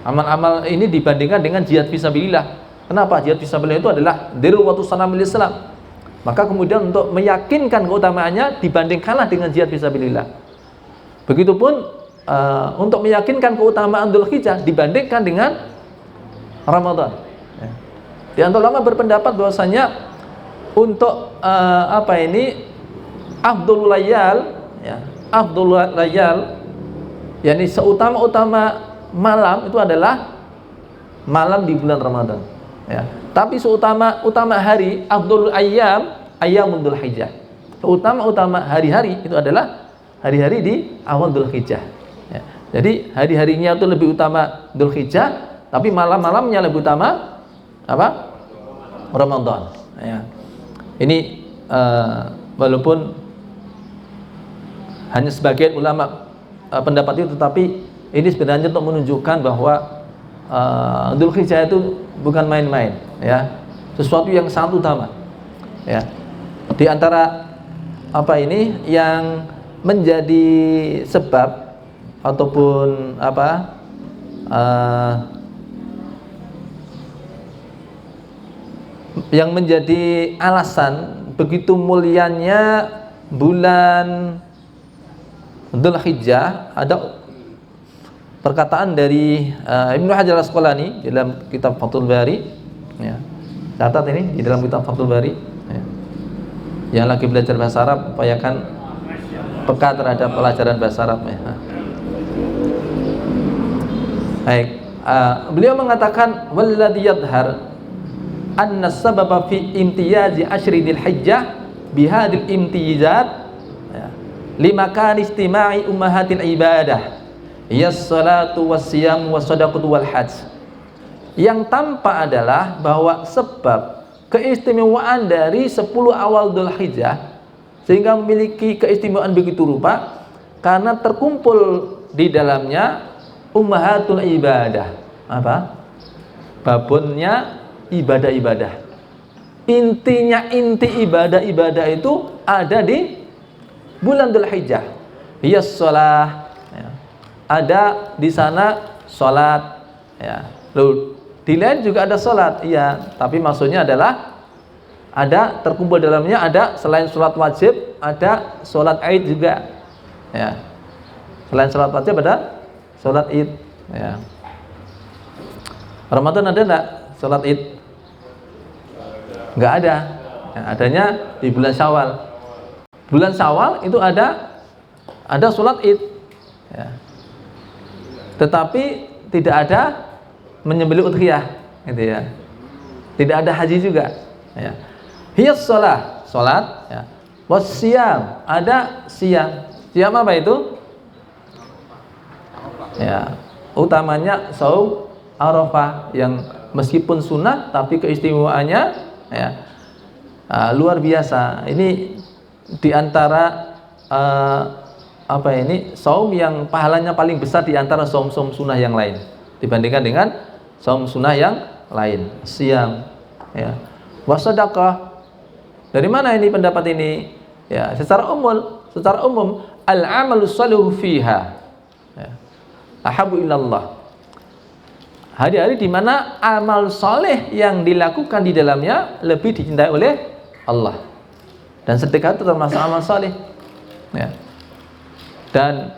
amal-amal ini dibandingkan dengan jihad fisabilillah. Kenapa? Jihad fisabilillah itu adalah dirwatu sanamil Islam. Maka kemudian untuk meyakinkan keutamaannya dibandingkanlah dengan jihad fisabilillah. Begitupun untuk meyakinkan keutamaan Dzulhijjah dibandingkan dengan Ramadan, ya. Di antara ulama berpendapat bahwasanya untuk afdhalul layal, ya, afdhalul layal, yakni seutama-utama malam itu adalah malam di bulan Ramadan, ya. Tapi seutama hari, afdhalul ayyam, ayyamul Dzulhijjah. Seutama-utama hari-hari itu adalah hari-hari di awal Dzulhijjah, ya. Jadi hari-harinya itu lebih utama Dzulhijjah, tapi malam-malamnya lebih utama apa? Ramadan, ya. Ini walaupun hanya sebagian ulama pendapat itu, tetapi ini sebenarnya untuk menunjukkan bahwa Dzulhijjah itu bukan main-main, ya. Sesuatu yang sangat utama, ya. Di antara yang menjadi sebab ataupun yang menjadi alasan begitu mulianya bulan Dzulhijjah, ada perkataan dari Ibnu Hajar Al-Asqalani dalam kitab Fathul Bari, ya. Catat ini di dalam kitab Fathul Bari, ya. Yang lagi belajar bahasa Arab upayakan peka terhadap pelajaran bahasa Arab, ya. Baik, beliau mengatakan walladzi yadhhar anna sababa fi imtiyazi asyri dzulhijjah bihadil imtiyazat, ya, limakan istima'i ummahatil ibadah yas salatu wassiyam wassadaqatu wal hajj. Yang tampak adalah bahwa sebab keistimewaan dari 10 awal Dzulhijjah sehingga memiliki keistimewaan begitu rupa karena terkumpul di dalamnya ummahatul ibadah. Apa? Babonnya ibadah-ibadah. Intinya, inti ibadah-ibadah itu ada di bulan Dzulhijjah. Hiyas shalah, ya. Ada di sana salat, ya. Lalu di lain juga ada salat, iya, tapi maksudnya adalah ada terkumpul dalamnya, ada selain sholat wajib, ada sholat id juga, ya. Selain sholat wajib ada sholat id, ya. Ramadan ada enggak sholat id? Enggak ada, ya, adanya di bulan Syawal. Bulan Syawal itu ada sholat id, ya. Tetapi tidak ada menyembelih udhiyah, gitu ya. Tidak ada haji juga, ya. Hiyas salat, ya. Wassiyam, ada siyam. Siyam apa itu? Ya, utamanya saum Arafah yang meskipun sunnah tapi keistimewaannya, ya, luar biasa. Ini diantara saum yang pahalanya paling besar diantara saum-saum sunnah yang lain dibandingkan dengan saum sunnah yang lain. Siyam, ya. Wasadaqah. Dari mana ini pendapat ini? Ya, secara umum al-amalu shalihu fiha, ya, ahabu ilallah. Hari-hari di mana amal soleh yang dilakukan di dalamnya lebih dicintai oleh Allah. Dan sedekah itu termasuk amal soleh, ya. Dan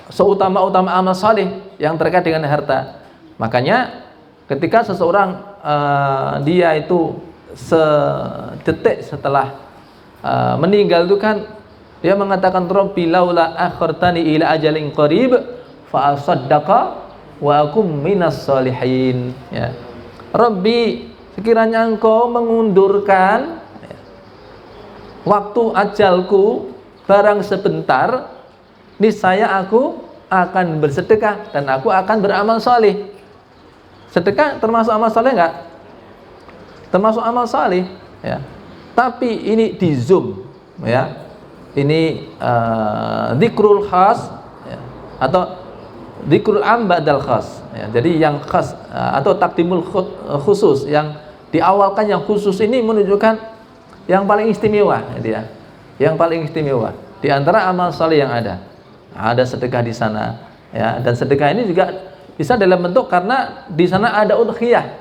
seutama-utama amal soleh yang terkait dengan harta. Makanya ketika seseorang dia itu sedetik setelah meninggal itu kan dia mengatakan, Rabbi laula akhartani ila ajalin qarib fa asaddaqa wa akum minas solihin, ya. Rabbi, sekiranya engkau mengundurkan, ya, waktu ajalku barang sebentar, niscaya aku akan bersedekah dan aku akan beramal soleh. Sedekah termasuk amal soleh enggak? Termasuk amal salih, ya. Tapi ini di zoom, ya. Ini dzikrul khas, ya, atau dzikrul am ba'dal khas, ya. Jadi yang khas atau takdimul khusus, yang diawalkan yang khusus ini menunjukkan yang paling istimewa, gitu ya. Yang paling istimewa di antara amal salih yang ada. Ada sedekah di sana, ya. Dan sedekah ini juga bisa dalam bentuk karena di sana ada udhiyah,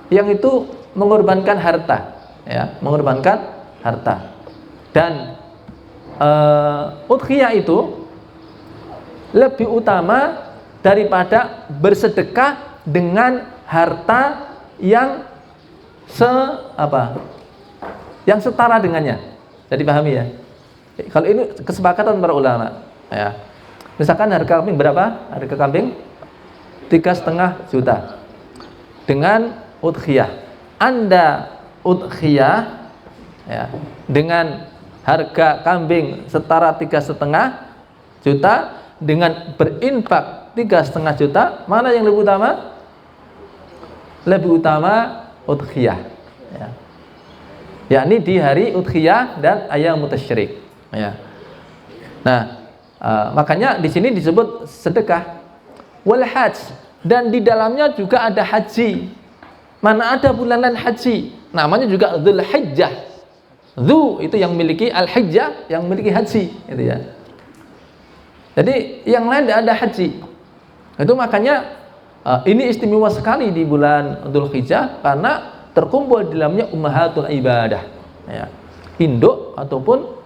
yang itu mengorbankan harta, ya, mengorbankan harta. Dan udhiyah itu lebih utama daripada bersedekah dengan harta yang yang setara dengannya. Jadi pahami, ya. Kalau ini kesepakatan para ulama, ya. Misalkan harga kambing berapa? Harga kambing 3,5 juta dengan udhiyah. Anda udhiyah, ya, dengan harga kambing setara 3,5 juta dengan berinfak 3,5 juta, mana yang lebih utama? Lebih utama udhiyah, ya. Yakni di hari udhiyah dan ayyam tasyrik, ya. Nah, makanya di sini disebut sedekah. Wal hajj, dan di dalamnya juga ada haji. Mana ada bulanan haji, namanya juga Dzulhijjah. Dzu itu yang memiliki, al-hijjah yang memiliki haji, gitu ya. Jadi yang lain tidak ada haji. Itu makanya ini istimewa sekali di bulan Dzulhijjah karena terkumpul di dalamnya ummahatul ibadah, ya. Induk ataupun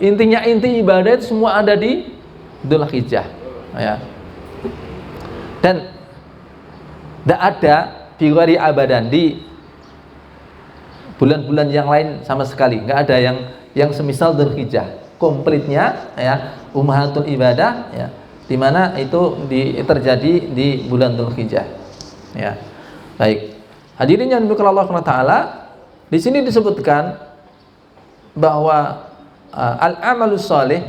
intinya inti ibadah itu semua ada di Dzulhijjah, ya. Dan tidak ada biwari abadan di bulan-bulan yang lain sama sekali, nggak ada yang semisal Dzulhijjah komplitnya, ya, ummahatul ibadah, ya, di mana itu terjadi di bulan Dzulhijjah, ya. Baik, hadirin yang dimuliakan Allah Subhanahu wa taala, di sini disebutkan bahwa al-amalus shalih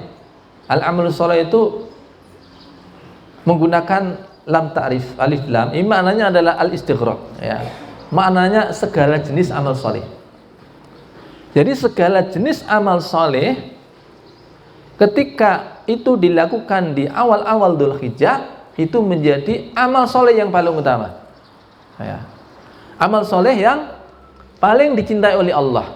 itu menggunakan lam ta'rif, alif lam. Ini maknanya adalah al-istighraq, ya. Maknanya segala jenis amal saleh. Jadi segala jenis amal saleh ketika itu dilakukan di awal-awal Dzulhijjah itu menjadi amal saleh yang paling utama, ya. Amal saleh yang paling dicintai oleh Allah.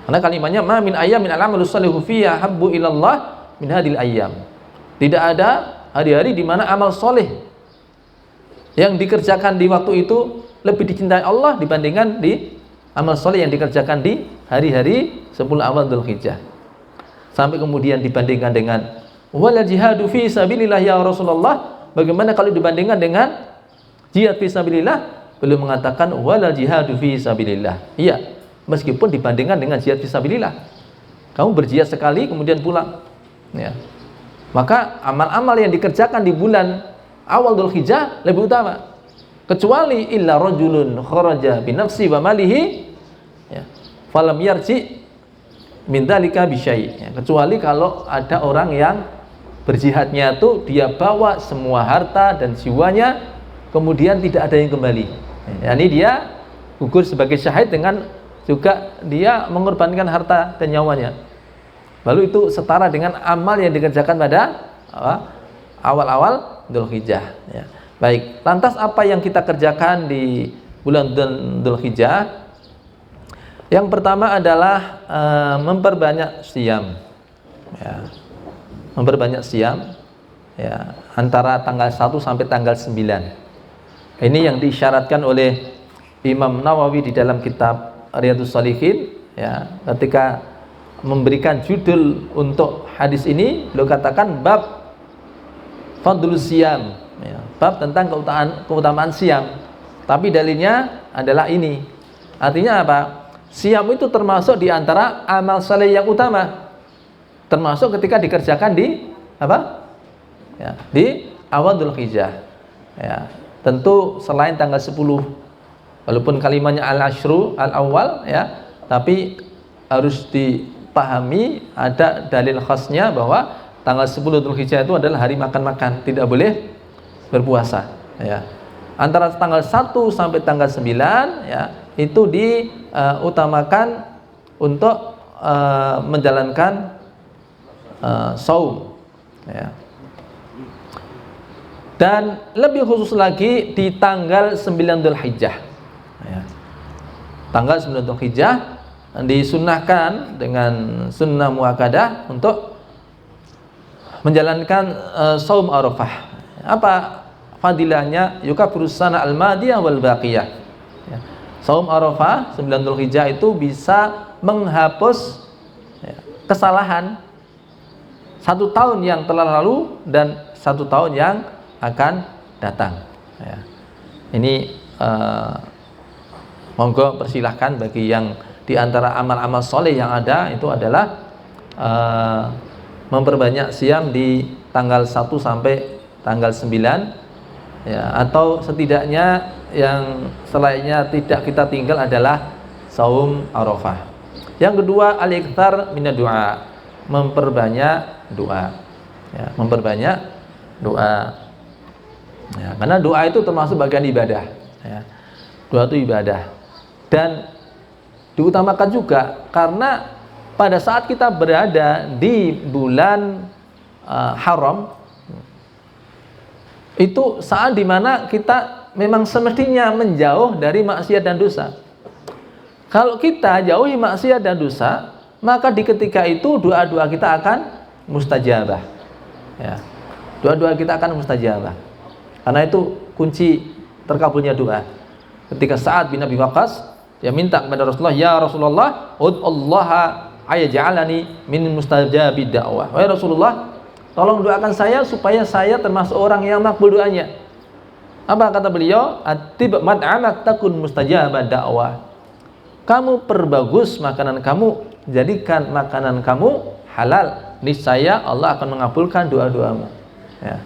Karena kalimatnya ma min ayyamin al-amalu shalihu fiha habbu ilallah min hadil ayyam. Tidak ada hari-hari di mana amal soleh yang dikerjakan di waktu itu lebih dicintai Allah dibandingkan di amal soleh yang dikerjakan di hari-hari 10 awal Dzulhijjah. Sampai kemudian dibandingkan dengan wala jihadu fi sabilillah ya Rasulullah. Bagaimana kalau dibandingkan dengan jihad fi sabilillah? Beliau mengatakan wala jihadu fi sabilillah. Iya, meskipun dibandingkan dengan jihad fi sabilillah. Kamu berjihad sekali kemudian pulang, ya. Maka amal-amal yang dikerjakan di bulan awal Dzulhijjah lebih utama. Kecuali illa rajulun kharaja bi nafsi wa malihi ya, falam yarji min dzalika bi syai'. Ya, kecuali kalau ada orang yang berjihadnya itu dia bawa semua harta dan jiwanya, kemudian tidak ada yang kembali. Ya, ini dia gugur sebagai syahid dengan juga dia mengorbankan harta dan nyawanya. Lalu itu setara dengan amal yang dikerjakan pada awal-awal Dzulhijjah. Ya. Baik, lantas apa yang kita kerjakan di bulan Dzulhijjah? Yang pertama adalah memperbanyak siam. Ya. Memperbanyak siam ya, antara tanggal 1 sampai tanggal 9. Ini yang diisyaratkan oleh Imam Nawawi di dalam kitab Riyadhus Shalihin ya, ketika memberikan judul untuk hadis ini, beliau katakan bab fadlus siyam ya, bab tentang keutamaan siam. Tapi dalilnya adalah ini. Artinya apa? Siam itu termasuk di antara amal saleh yang utama. Termasuk ketika dikerjakan di apa? Ya, di awal Dzulhijjah. Ya, tentu selain tanggal 10. Walaupun kalimatnya al-ashru al-awwal ya, tapi harus dipahami ada dalil khasnya bahwa tanggal 10 Dzulhijjah itu adalah hari makan-makan, tidak boleh berpuasa ya. Antara tanggal 1 sampai tanggal 9 ya, itu diutamakan untuk menjalankan saum ya. Dan lebih khusus lagi di tanggal 9 Dzulhijjah ya. Tanggal 9 Dzulhijjah disunnahkan dengan sunnah muakkadah untuk menjalankan saum Arafah. Apa fadilahnya? Yukaffiru sana al-madiyah wal baqiyah ya. Saum Arafah 9 Dzulhijjah itu bisa menghapus ya, kesalahan 1 tahun yang telah lalu dan 1 tahun yang akan datang ya. Ini monggo persilahkan bagi yang di antara amal-amal soleh yang ada itu adalah memperbanyak siam di tanggal 1 sampai tanggal 9 ya, atau setidaknya yang selainnya tidak kita tinggal adalah saum Arafah. Yang kedua, al-iktsar minad du'a, memperbanyak doa ya, memperbanyak doa ya, karena doa itu termasuk bagian ibadah ya. Doa itu ibadah dan diutamakan juga karena pada saat kita berada di bulan haram, itu saat dimana kita memang semestinya menjauh dari maksiat dan dosa. Kalau kita jauhi maksiat dan dosa, maka di ketika itu doa-doa kita akan mustajabah ya. Doa-doa kita akan mustajabah. Karena itu kunci terkabulnya doa. Ketika Sa'ad bin Abi Waqqas dia minta kepada Rasulullah, ya Rasulullah, ud'ullaha ayaj'alani min mustajabid da'wah. Wahai Rasulullah, tolong doakan saya supaya saya termasuk orang yang makbul doanya. Apa kata beliau? Atib mad'amak takun mustajabad da'wah. Kamu perbagus makanan kamu, jadikan makanan kamu halal, niscaya Allah akan mengabulkan doa-doamu ya.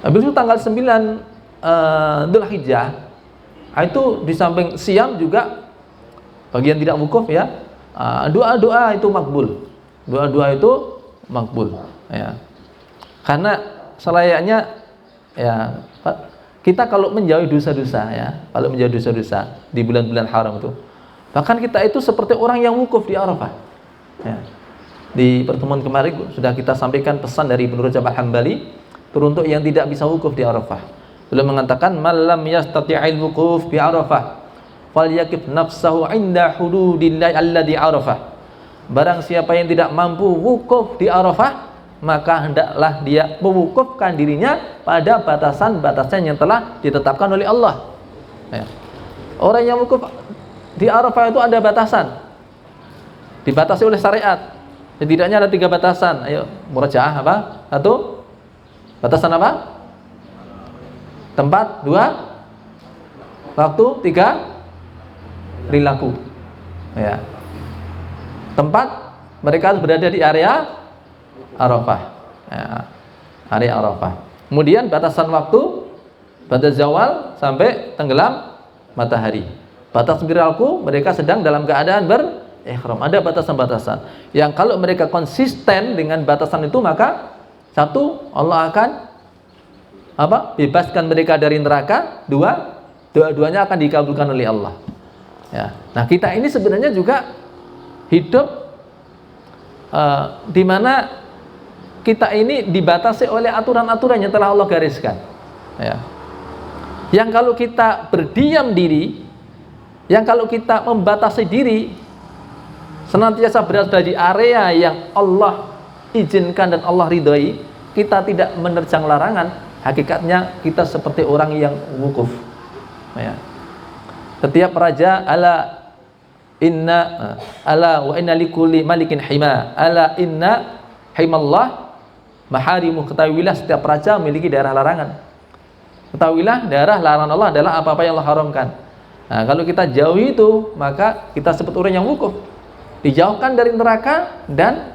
Habis itu tanggal 9 Dzulhijjah itu di samping siam juga bagian tidak wukuf ya, doa-doa itu makbul. Doa-doa itu makbul ya. Karena selayaknya ya, kita kalau menjauhi dosa-dosa ya, kalau menjauhi dosa-dosa di bulan-bulan haram itu, bahkan kita itu seperti orang yang wukuf di Arafah ya. Di pertemuan kemarin sudah kita sampaikan pesan dari Ibnu Rajab Al-Hambali teruntuk yang tidak bisa wukuf di Arafah. Beliau mengatakan malam yastati'il wukuf bi Arafah falyakif nafsahu 'inda hududillahi alladhi Arafah. Barang siapa yang tidak mampu wukuf di Arafah, maka hendaklah dia mewukufkan dirinya pada batasan-batasan yang telah ditetapkan oleh Allah ya. Orang yang wukuf di Arafah itu ada batasan, dibatasi oleh syariat. Setidaknya ada 3 batasan. Ayo murajaah apa? 1, batasan apa? Tempat. 2, waktu. 3, perilaku ya. Tempat, mereka harus berada di area Arafah. Ya, hari Arafah. Kemudian batasan waktu batas zawal sampai tenggelam matahari. Batas viralku mereka sedang dalam keadaan berihram. Ada batasan-batasan. Yang kalau mereka konsisten dengan batasan itu, maka satu, Allah akan bebaskan mereka dari neraka. Dua, dua-duanya akan dikabulkan oleh Allah. Ya. Nah, kita ini sebenarnya juga hidup di mana kita ini dibatasi oleh aturan-aturan yang telah Allah gariskan. Ya. Yang kalau kita berdiam diri, yang kalau kita membatasi diri, senantiasa berada di area yang Allah izinkan dan Allah ridhoi, kita tidak menerjang larangan, hakikatnya kita seperti orang yang wukuf. Ya. Setiap raja ala wa inna likulli malikin hima, ala inna himallah maharimu. Ketahuilah setiap raja memiliki daerah larangan. Ketahuilah daerah larangan Allah adalah apa-apa yang Allah haramkan. Nah, kalau kita jauhi itu, maka kita seperti orang yang wukuf, dijauhkan dari neraka dan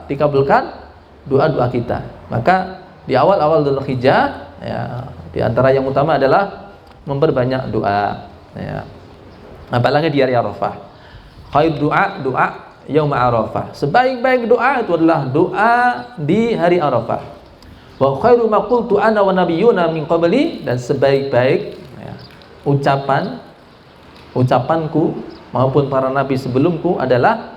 dikabulkan doa-doa kita. Maka di awal-awal Dzulhijjah, ya, di antara yang utama adalah memperbanyak doa. Ya. Apalagi di hari Arafah. Khair doa yaum Arafah. Sebaik-baik doa itu adalah doa di hari Arafah. Wa khairu ma qultu ana wa nabiyyuna min qabli, dan sebaik-baik ucapanku maupun para nabi sebelumku adalah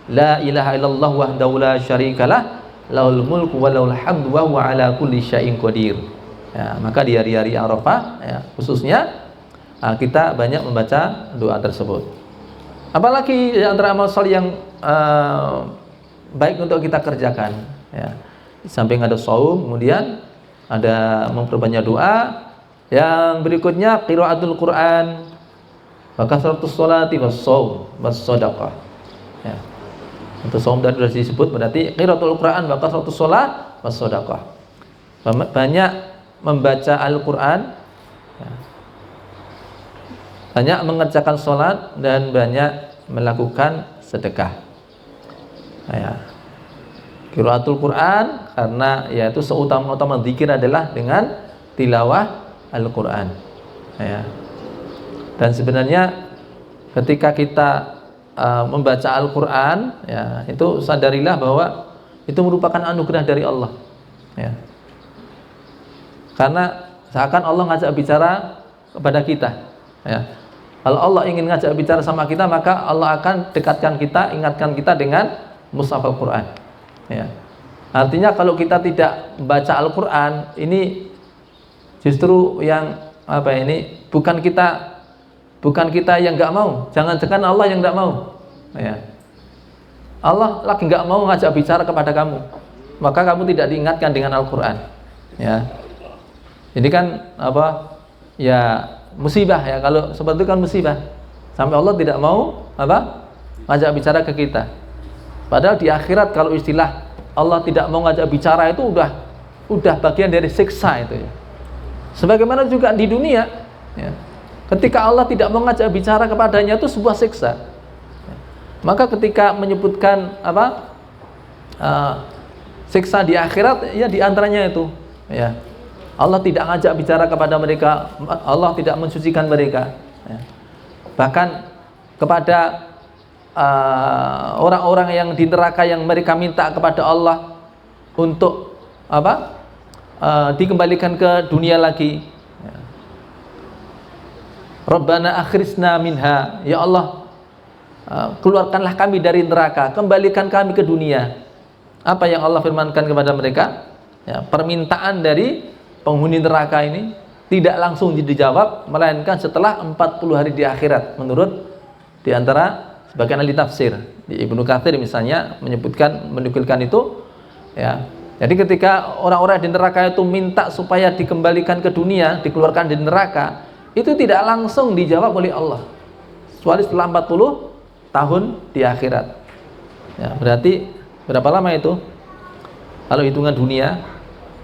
la ilaha illallah wahdahu la syarikalah lahul mulku wa lahul hamdu wa huwa ala kulli syai'in qadir. Ya, maka di hari-hari Arafah, ya, khususnya kita banyak membaca doa tersebut. Apalagi antara amal saleh yang baik untuk kita kerjakan, ya. Di samping ada shaum, kemudian ada memperbanyak doa. Yang berikutnya qiraatul Quran, wa kasratus sholati was shaum was shadaqah. Ya. Untuk shaum tadi sudah disebut, berarti qiraatul Quran wa kasratus sholat was shadaqah. Banyak membaca Al-Qur'an, ya. Banyak mengerjakan sholat dan banyak melakukan sedekah. Ya. Qiraatul Quran, karena yaitu seutama-utama zikir adalah dengan tilawah Al-Quran. Ya. Dan sebenarnya ketika kita membaca Al-Quran, ya, itu sadarilah bahwa itu merupakan anugerah dari Allah. Ya. Karena seakan Allah ngajak bicara kepada kita. Ya. Kalau Allah ingin ngajak bicara sama kita, maka Allah akan dekatkan kita, ingatkan kita dengan mushaf Al-Quran. Ya. Artinya kalau kita tidak baca Al-Quran, ini justru yang bukan kita yang nggak mau. Jangan-jangan Allah yang nggak mau. Ya. Allah lagi nggak mau ngajak bicara kepada kamu, maka kamu tidak diingatkan dengan Al-Quran. Ya. Ini kan ya musibah, ya. Kalau seperti itu kan musibah. Sampai Allah tidak mau ngajak bicara ke kita. Padahal di akhirat kalau istilah Allah tidak mau ngajak bicara itu udah bagian dari siksa itu, ya. Sebagaimana juga di dunia, ya. Ketika Allah tidak mau ngajak bicara kepadanya itu sebuah siksa. Ya. Maka ketika menyebutkan siksa di akhirat, ya, di antaranya itu, ya. Allah tidak ngajak bicara kepada mereka, Allah tidak mensucikan mereka, ya. Bahkan kepada orang-orang yang di neraka yang mereka minta kepada Allah untuk dikembalikan ke dunia lagi, ya. Rabbana akhrisna minha, ya Allah, keluarkanlah kami dari neraka, kembalikan kami ke dunia. Apa yang Allah firmankan kepada mereka? Ya, permintaan dari penghuni neraka ini tidak langsung dijawab, melainkan setelah 40 hari di akhirat, menurut di antara sebagian ahli tafsir. Di Ibnu Katsir misalnya menukilkan itu, ya. Jadi ketika orang-orang di neraka itu minta supaya dikembalikan ke dunia, dikeluarkan dari neraka, itu tidak langsung dijawab oleh Allah, kecuali setelah 40 tahun di akhirat. Ya, berarti berapa lama itu? Kalau hitungan dunia,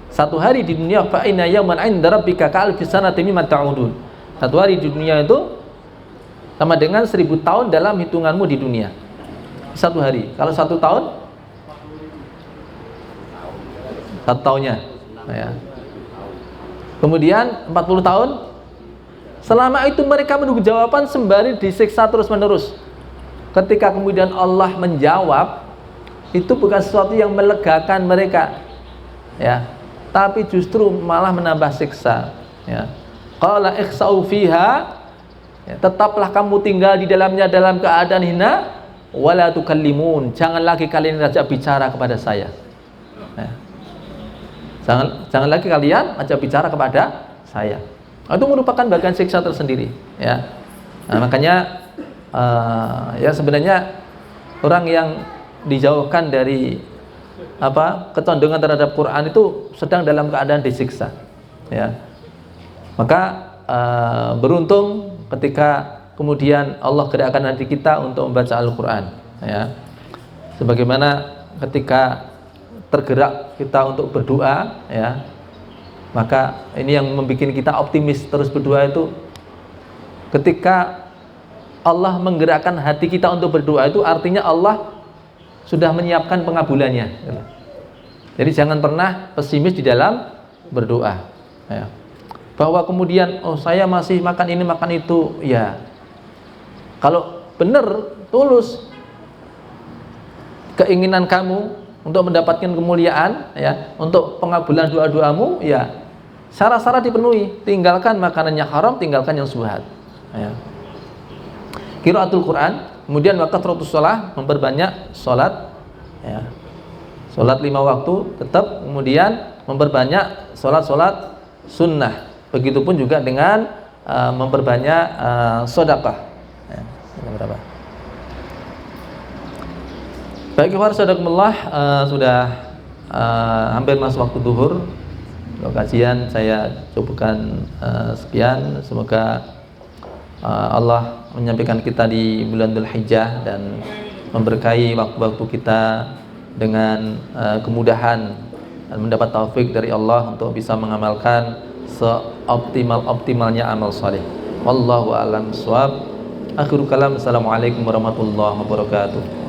satu hari di dunia, fa inna yawman 'inda rabbika ka'alfi sanatin mimma ta'udun. Satu hari di dunia itu sama dengan 1000 tahun dalam hitunganmu di dunia. Satu hari. Kalau 1 tahun 1 tahunnya ya. Kemudian 40 tahun. Selama itu mereka menunggu jawaban sembari disiksa terus menerus. Ketika kemudian Allah menjawab, itu bukan sesuatu yang melegakan mereka ya, tapi justru malah menambah siksa ya. Qala ikhsa'u fiha, ya, tetaplah kamu tinggal di dalamnya dalam keadaan hina, wala tukallimun, jangan lagi kalian ajak bicara kepada saya ya. Jangan lagi kalian ajak bicara kepada saya. Itu merupakan bagian siksa tersendiri ya. Nah, makanya ya sebenarnya orang yang dijauhkan dari kecondongan terhadap Quran itu sedang dalam keadaan disiksa ya. Maka beruntung ketika kemudian Allah gerakkan hati kita untuk membaca Al-Quran ya. Sebagaimana ketika tergerak kita untuk berdoa ya, maka ini yang membuat kita optimis terus berdoa itu ketika Allah menggerakkan hati kita untuk berdoa, itu artinya Allah sudah menyiapkan pengabulannya. Jadi jangan pernah pesimis di dalam berdoa ya. Bahwa kemudian saya masih makan ini makan itu ya, kalau benar tulus keinginan kamu untuk mendapatkan kemuliaan ya, untuk pengabulan doa-doamu ya, syarat-syarat dipenuhi. Tinggalkan makanan yang haram, tinggalkan yang syubhat ya. Qiraatul Quran, kemudian wa kathratus shalah, memperbanyak salat ya. Salat 5 waktu tetap, kemudian memperbanyak salat-salat sunnah. Begitupun juga dengan memperbanyak sedekah ya. Berapa? Baik, Sadaqallah, sudah hampir masuk waktu zuhur. Untuk kajian saya cukupkan sekian. Semoga Allah menyampaikan kita di bulan Dzulhijjah dan memberkahi waktu-waktu kita dengan kemudahan dan mendapat taufik dari Allah untuk bisa mengamalkan seoptimal-optimalnya amal saleh. Wallahu a'lam bishawab. Akhirul kalam. Assalamualaikum warahmatullahi wabarakatuh.